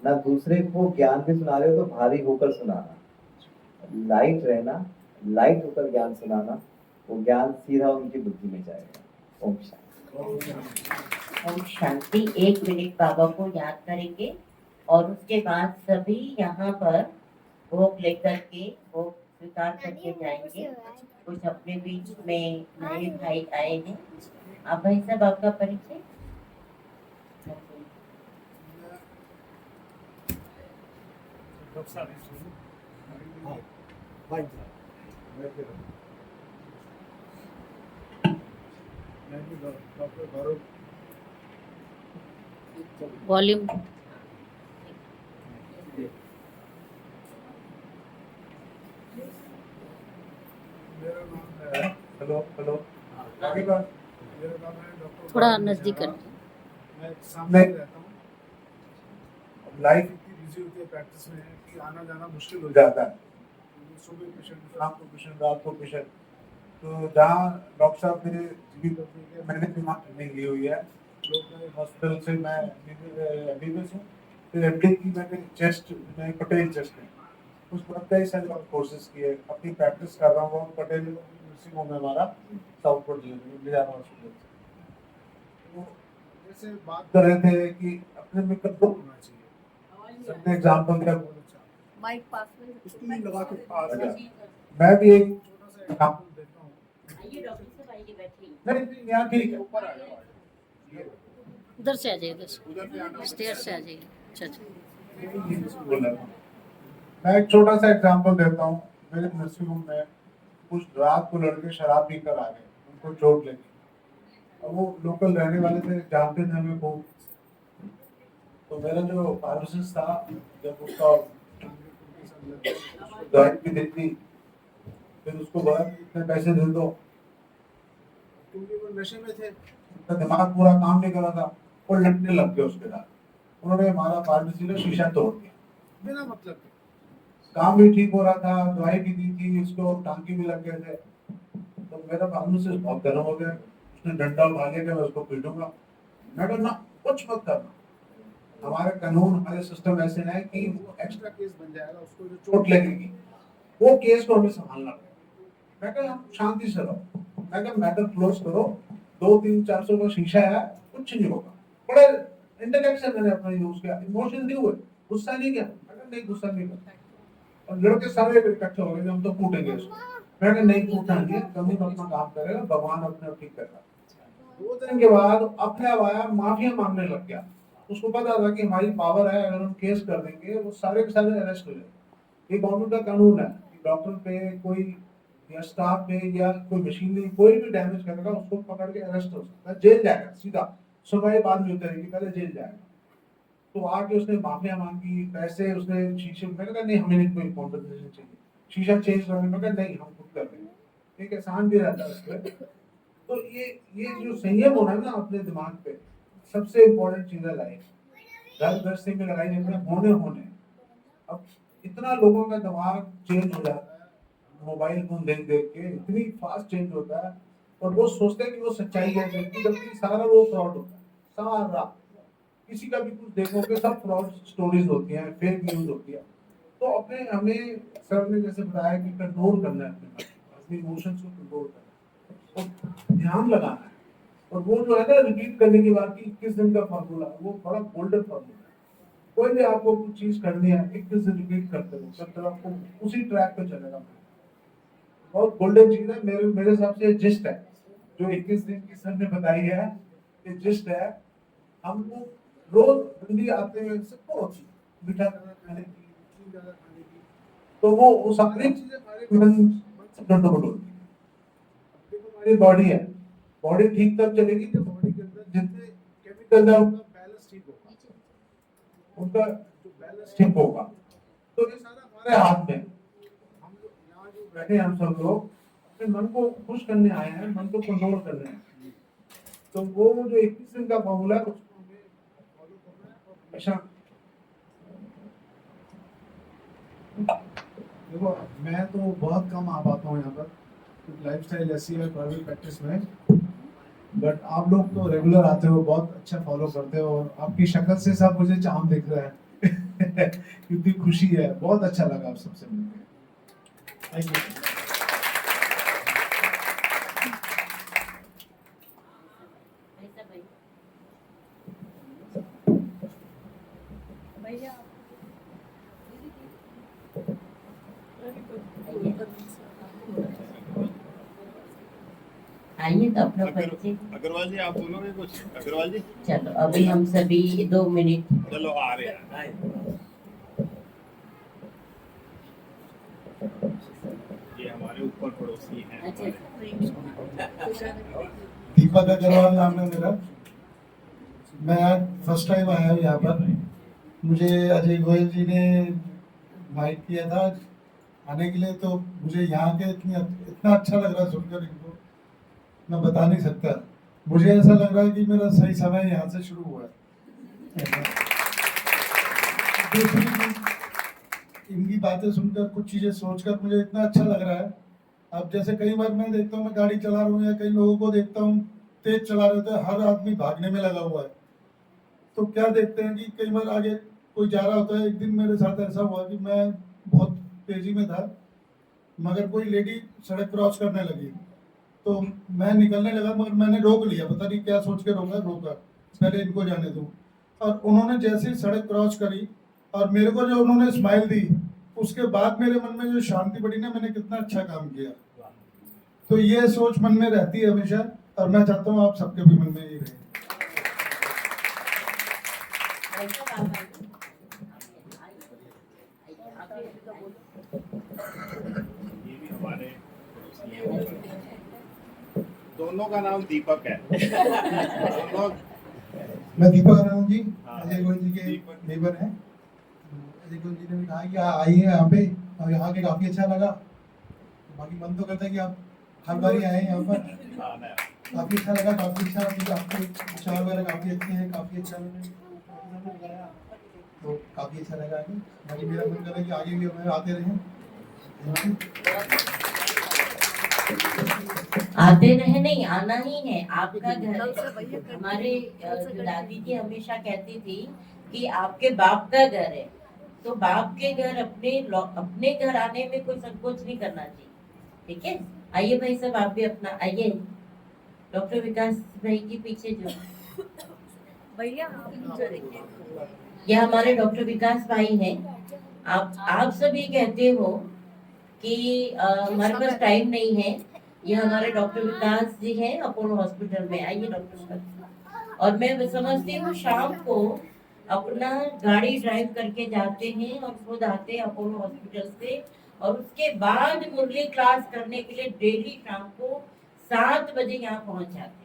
ना दूसरे को ज्ञान भी सुना रहे हो तो भारी होकर सुनाना, लाइट रहना, लाइट होकर ज्ञान सुनाना, वो ज्ञान सीधा उनकी बुद्धि में जाएगा। ओम शांति। ओम शांति। 1 मिनट बाबा को याद करेंगे और उसके बाद सभी यहाँ पर भोग लेकर के भोग स्वीकार करके जाएंगे। कुछ अपने बीच में नए भाई आए हैं। आप भाई साहब, आपका परिचय? डॉक्टर गौरव वॉल्यूम मेरा नाम है हेलो हेलो आगे बात मेरा नाम है डॉक्टर थोड़ा गौरव नजदीक मिश्रा। कर। मैं सामने ही रहता हूँ। अब लाइफ इतनी बिजी होती है प्रैक्टिस में कि आना जाना मुश्किल हो जाता है। सुबह पेशेंट, शाम को पेशेंट, रात को पेशेंट। तो जहाँ डॉक्टर साहब मेरे जीवी करते हैं, मैंने दिमाग ट्रेनिंग ली हुई है लोकल हॉस्पिटल से। मैं एमबीबीएस हूँ, फिर एमडी की मैंने चेस्ट में पटेल चेस्ट में उस पर कई सारे कोर्सेज किए। अपनी प्रैक्टिस कर रहा हूँ और पटेल नर्सिंग होम है हमारा साउथपुर जिले में बिहार हॉस्पिटल। तो जैसे बात कर रहे थे कि अपने में कंट्रोल होना चाहिए, सबने एग्जाम्पल दिया बहुत अच्छा। माइक पास में उसको ही लगा के पास है। मैं भी एक छोटा सा एग्जाम्पल देता हूँ। आइए डॉक्टर साहब, आइए बैठिए। नहीं यहाँ ठीक है, ऊपर आ जाओ। उधर से आ जाइए, उधर उधर से आना से स्टेयर से आ जाइए। अच्छा अच्छा। बोला था। मैं एक छोटा सा एग्जांपल देता हूँ। मेरे नर्सिंग होम में कुछ रात को लड़के शराब पीकर आ गए, उनको चोट लगी। अब वो लोकल रहने वाले थे, जानते थे हमें खूब। तो मेरा जो फार्मासिस्ट था, जब उसका दवाई भी देती, फिर उसको बोला कि इतने पैसे दे दो, क्योंकि वो नशे में थे, उनका दिमाग पूरा काम नहीं कर रहा था, वो लड़ने लग गए उसके साथ। उन्होंने हमारा फार्मेसी का शीशा तोड़ दिया बिना मतलब के। काम भी ठीक हो रहा था, दवाई भी दी थी, उसको टांके भी लग गए थे। तो मेरा फार्मेसिस्ट बहुत गर्म हो गया, उसने डंडा उठा लिया कि मैं उसको पीटूंगा। मैं कहना कुछ मत करना, हमारे कानून, हमारे सिस्टम ऐसे है कि वो एक्स्ट्रा केस बन जाएगा, उसको जो चोट लगेगी वो केस को हमें संभालना पड़ेगा। मैं कहा हम शांति से रहो, मैं कहा मैटर क्लोज करो, 200-300-400 का शीशा है, कुछ नहीं होगा। बड़े इंटरेक्शन मैंने अपना यूज किया, इमोशन नहीं हुए, गुस्सा नहीं किया। मैं कहा नहीं गुस्सा नहीं करता। और लड़के सारे इकट्ठे हो गए, हम तो कूटेंगे उसको। मैंने नहीं कूटना नहीं है, कानून अपना काम करेगा, भगवान अपने आप ठीक करेगा। 2 दिन के बाद अपने आप आया, माफिया मांगने लग गया। उसको पता था कि हमारी पावर है, अगर हम केस कर देंगे वो सारे के सारे अरेस्ट हो जाएंगे। ये गवर्नमेंट का कानून है कि डॉक्टर पे कोई या स्टाफ पे या कोई मशीनरी कोई भी डैमेज करेगा उसको पकड़ के अरेस्ट हो सकता है, जेल जाएगा सीधा। सुनवाई बाद में होती रहेगी, पहले जेल जाएगा। तो आके उसने माफिया मांगी, पैसे उसने शीशे में कहा नहीं हमें नहीं कोई कॉम्पनसेशन चाहिए, शीशा चेंज करने में कहा नहीं हम खुद कर देंगे। एक एहसान भी रहता है उसमें। तो ये जो संयम होना है ना अपने दिमाग पे, सबसे इम्पोर्टेंट चीज है लाइफ। घर गृहस्थी में लड़ाई झगड़े होने अब इतना लोगों का दिमाग चेंज हो जाता है, मोबाइल फोन देख देख के इतनी फास्ट चेंज होता है, और वो सोचते हैं कि वो सच्चाई है, जबकि सारा वो फ्रॉड होता है। सारा किसी का भी कुछ देखोगे सब फ्रॉड स्टोरीज होती हैं, फेक न्यूज होती है। तो अपने हमें सर ने जैसे बताया कि कंट्रोल करना है अपने इमोशंस को कंट्रोल करना है और ध्यान लगाना है। और वो जो है ना रिपीट करने की बात की 21 दिन का फॉर्मूला, वो बड़ा गोल्डन फॉर्मूला है। कोई भी आपको कुछ चीज करनी है 21 दिन रिपीट करते रहो, जब तक आपको उसी ट्रैक पे चलेगा। बहुत गोल्डन चीज है मेरे हिसाब से। जिस्ट है जो 21 दिन की सर ने बताई है, ये जिस्ट है। हमको रोज ठंडी आते हैं, सबको होती है मीठा खाने की, चीनी ज्यादा खाने की, तो वो सारी चीजें हमारे मन से गड़बड़ होती है। देखो हमारी बॉडी है, बॉडी ठीक तब चलेगी जब बॉडी के अंदर जितने केमिकल है उनका बैलेंस ठीक होगा। उनका जो ठीक होगा। तो ये सारा हमारे हाथ में, हम लोग यहाँ जो बैठे हैं हम सब लोग अपने मन को खुश करने आए हैं, मन को कंट्रोल करने हैं। तो वो जो 21 दिन का फॉर्मूला है उसको हमें फॉलो करना है और हमेशा। देखो मैं तो बहुत कम आ पाता हूँ यहाँ पर क्योंकि लाइफस्टाइल ऐसी है प्राइवेट प्रैक्टिस में, बट आप लोग तो रेगुलर आते हो, बहुत अच्छा फॉलो करते हो और आपकी शक्ल से सब मुझे चाम दिख रहा है कितनी खुशी है, बहुत अच्छा लगा आप सबसे मिलकर। Thank you. भैया आइए तो अपना परिचय। अग्रवाल जी आप बोलोगे कुछ? अग्रवाल जी चलो अभी हम सभी 2 मिनट। चलो आ रहे हैं। ये हमारे ऊपर पड़ोसी हैं। दीपक अग्रवाल नाम है मेरा। मैं आज फर्स्ट टाइम आया हूँ यहाँ पर। मुझे अजय गोयल जी ने इनवाइट किया था आने के लिए, तो मुझे यहाँ के इतना अच्छा लग रहा सुनकर इनको, मैं बता नहीं सकता। मुझे ऐसा लग रहा है कि मेरा सही समय यहाँ से शुरू हुआ है। दूसरी चीज़, इनकी बातें सुनकर कुछ चीज़ें सोचकर मुझे इतना अच्छा लग रहा है। अब जैसे कई बार मैं देखता हूँ, मैं गाड़ी चला रहा हूँ या कई लोगों को देखता हूँ तेज चला रहे थे, हर आदमी भागने में लगा हुआ है। तो क्या देखते हैं कि कई बार आगे कोई जा रहा होता है। एक दिन मेरे साथ ऐसा हुआ कि मैं बहुत तेजी में था, मगर कोई लेडी सड़क क्रॉस करने लगी, तो मैं निकलने लगा मगर मैंने रोक लिया, पता नहीं क्या सोच के रोका, पहले इनको जाने दूं। और उन्होंने जैसे ही सड़क क्रॉस करी और मेरे को जो उन्होंने स्माइल दी, उसके बाद मेरे मन में जो शांति बढ़ी ना, मैंने कितना अच्छा काम किया। तो ये सोच मन में रहती है हमेशा, और मैं चाहता हूँ आप सबके भी मन में ये रहे। ये भी हमारे पड़ोसी हैं। दोनों का नाम दीपक है। दोनों मैं दीपक आनंद जी, हाँ। अजय गोयल जी के दीपक। नेबर हैं। अजय गोयल जी ने भी कहा कि आइए यहाँ पे, और यहाँ के काफ़ी अच्छा लगा। बाकी मन तो करता है कि आप हर बार ही आए यहाँ पर। आना है। काफ़ी अच्छा लगा, काफ़ी अच्छा, मुझे आपके विचार वगैरह काफ़ी अच्छे हैं, काफ़ी अच्छा उन्होंने बताया, तो काफ़ी अच्छा लगा। आगे बाकी मेरा मन कर रहा है कि आगे भी हमें आते रहें। आते रहे नहीं, आना ही है, आपका घर है। हमारे जो दादी जी हमेशा कहती थी कि आपके बाप का घर है, तो बाप के घर अपने घर आने में कोई संकोच नहीं करना चाहिए। ठीक है, आइए भाई साहब, आप भी अपना आइए। डॉक्टर विकास भाई के पीछे जो भैया ये हमारे डॉक्टर विकास भाई हैं। आप सभी कहते हो कि हमारे पास टाइम नहीं है। ये हमारे डॉक्टर विकास जी हैं अपोलो हॉस्पिटल में। आइए डॉक्टर विकास। और मैं समझती हूँ शाम को अपना गाड़ी ड्राइव करके जाते हैं और खुद आते हैं अपोलो हॉस्पिटल से, और उसके बाद मुरली क्लास करने के लिए डेली शाम को 7 बजे यहाँ पहुँच जाते हैं।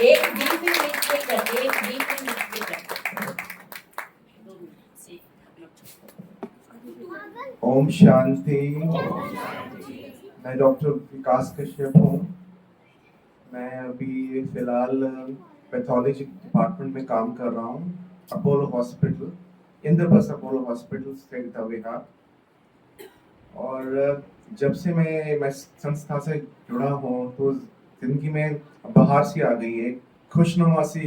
एक दिन भी मिस नहीं करते, एक दिन भी मिस नहीं करते। ओम शांति। मैं डॉक्टर विकास कश्यप हूँ। मैं अभी फिलहाल पैथोलॉजी डिपार्टमेंट में काम कर रहा हूँ, Apollo hospital, Indraprastha Apollo hospital, स्टेट विहार। और जब से मैं संस्था से जुड़ा हूँ तो जिंदगी में बाहर सी आ गई है, खुशनुमा सी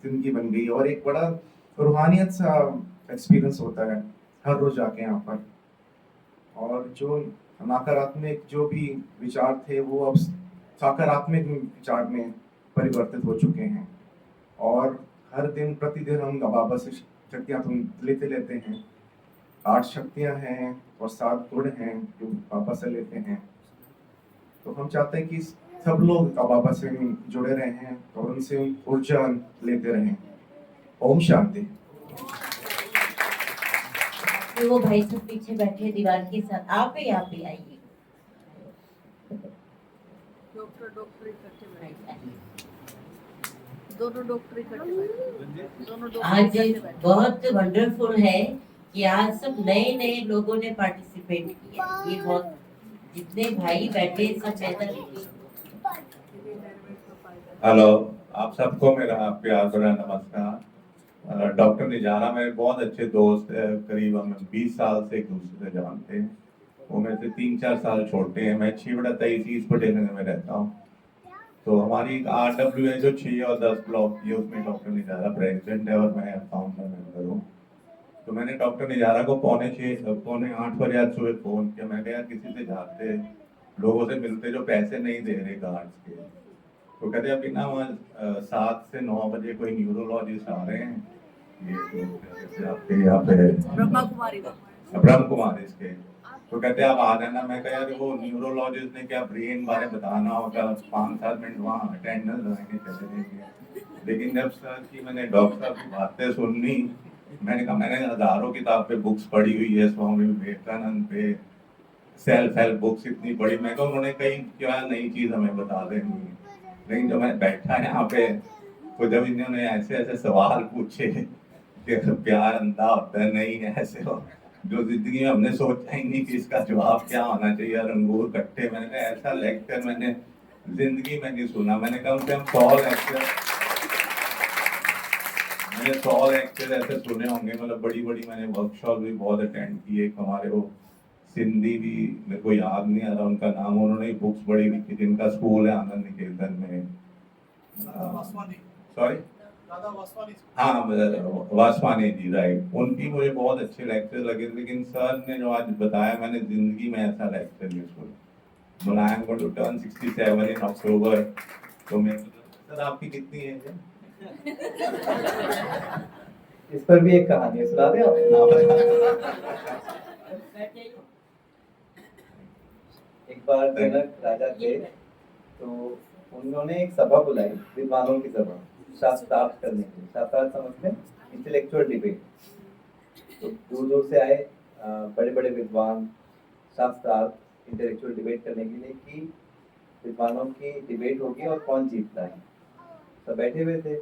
जिंदगी बन गई, और एक बड़ा रूहानियत सा एक्सपीरियंस होता है हर रोज आके यहाँ पर। और जो नकारात्मक जो भी विचार थे वो अब सकारात्मक विचार में परिवर्तित हो चुके हैं, और हर दिन प्रतिदिन हम बाबा से शक्तियाँ तो लेते हैं। 8 शक्तियाँ हैं और 7 गुण हैं जो बाबा से लेते हैं। तो हम चाहते हैं कि सब लोग बाबा से जुड़े रहें और उनसे ऊर्जा लेते रहें। ओम शांति। वो भाई सब पीछे बैठे दीवार के साथ, आप ही आइए। डॉक्टर इकट्ठे बैठे। दोनों डॉक्टर इकट्ठे बैठे दोनों डॉक्टर आज इकट्ठे बैठे बहुत वंडरफुल है कि आज सब नए नए लोगों ने पार्टिसिपेट किया। ये बहुत जितने भाई बैठे सब पैदल हेलो, आप सबको मेरा प्यार भरा नमस्कार। डॉक्टर निजारा मेरे बहुत अच्छे दोस्त है, करीब हम 20 साल से एक दूसरे से जानते हैं। वो मेरे से 3-4 साल छोटे हैं। मैं 6/23 ईस्ट पटेल में रहता हूँ। तो हमारी RW है जो 6 और 10 ब्लॉक की है, उसमें डॉक्टर निजारा प्रेसिडेंट है और मैं फाउंडर मेंबर हूँ। तो मैंने डॉक्टर निजारा को 7:45 बजे आज सुबह फोन किया। मैं यार किसी से जाते लोगों से मिलते जो पैसे नहीं दे रहे गार्ड्स के, तो कहते अभी ना वहाँ 7 से 9 बजे कोई न्यूरोलॉजिस्ट आ रहे हैं, ये तो आपके यहाँ पे ब्रह्मा कुमारी का ब्रह्म कुमार इसके, तो कहते आप आ जाना। मैं कहा यार वो न्यूरोलॉजिस्ट ने क्या ब्रेन बारे बताना होगा, 5-7 मिनट वहाँ अटेंडेंस लगाएंगे चले जाएंगे। लेकिन जब सर की मैंने डॉक्टर साहब की बातें सुननी, मैंने कहा मैंने हजारों किताब पे बुक्स पढ़ी हुई है, स्वामी विवेकानंद पे, सेल्फ हेल्प बुक्स इतनी बड़ी, मैं कहा उन्होंने कहीं क्या नई चीज हमें बता देंगी। लेकिन जब मैं बैठा यहाँ पे, तो जब इन्होंने ऐसे ऐसे सवाल पूछे कि प्यार अंधा होता है, नहीं ऐसे हो, जो जिंदगी में हमने सोचा ही नहीं कि इसका जवाब क्या होना चाहिए, और अंगूर कट्टे, मैंने कहा ऐसा लेक्चर मैंने जिंदगी में नहीं सुना। मैंने कम से कम 100 लेक्चर ऐसे सुने होंगे, मतलब बड़ी बड़ी मैंने वर्कशॉप भी बहुत अटेंड की। एक हमारे वो सिंधी भी, मेरे को याद नहीं आ रहा उनका नाम, उन्होंने बुक्स बड़ी लिखी, जिनका स्कूल है आनंद निकेतन में, सॉरी हाँ वासवानी जी, राइट, उनकी मुझे बहुत अच्छे लेक्चर लगे। लेकिन सर ने जो आज बताया, मैंने जिंदगी में ऐसा लेक्चर नहीं सुना। I am going to turn 67 in October. तो मैं सर आपकी कितनी एज है? इस पर भी एक कहानी है, सुना दें आप? एक बार जनक राजा थे, तो उन्होंने एक सभा बुलाई, विद्वानों की सभा, शास्त्रार्थ करने के लिए। शास्त्रार्थ समझते हैं, इंटेलेक्चुअल डिबेट। तो दूर दूर से आए बड़े बड़े विद्वान शास्त्रार्थ इंटेलेक्चुअल डिबेट करने के लिए कि विद्वानों की डिबेट होगी और कौन जीतता है। सब बैठे हुए थे,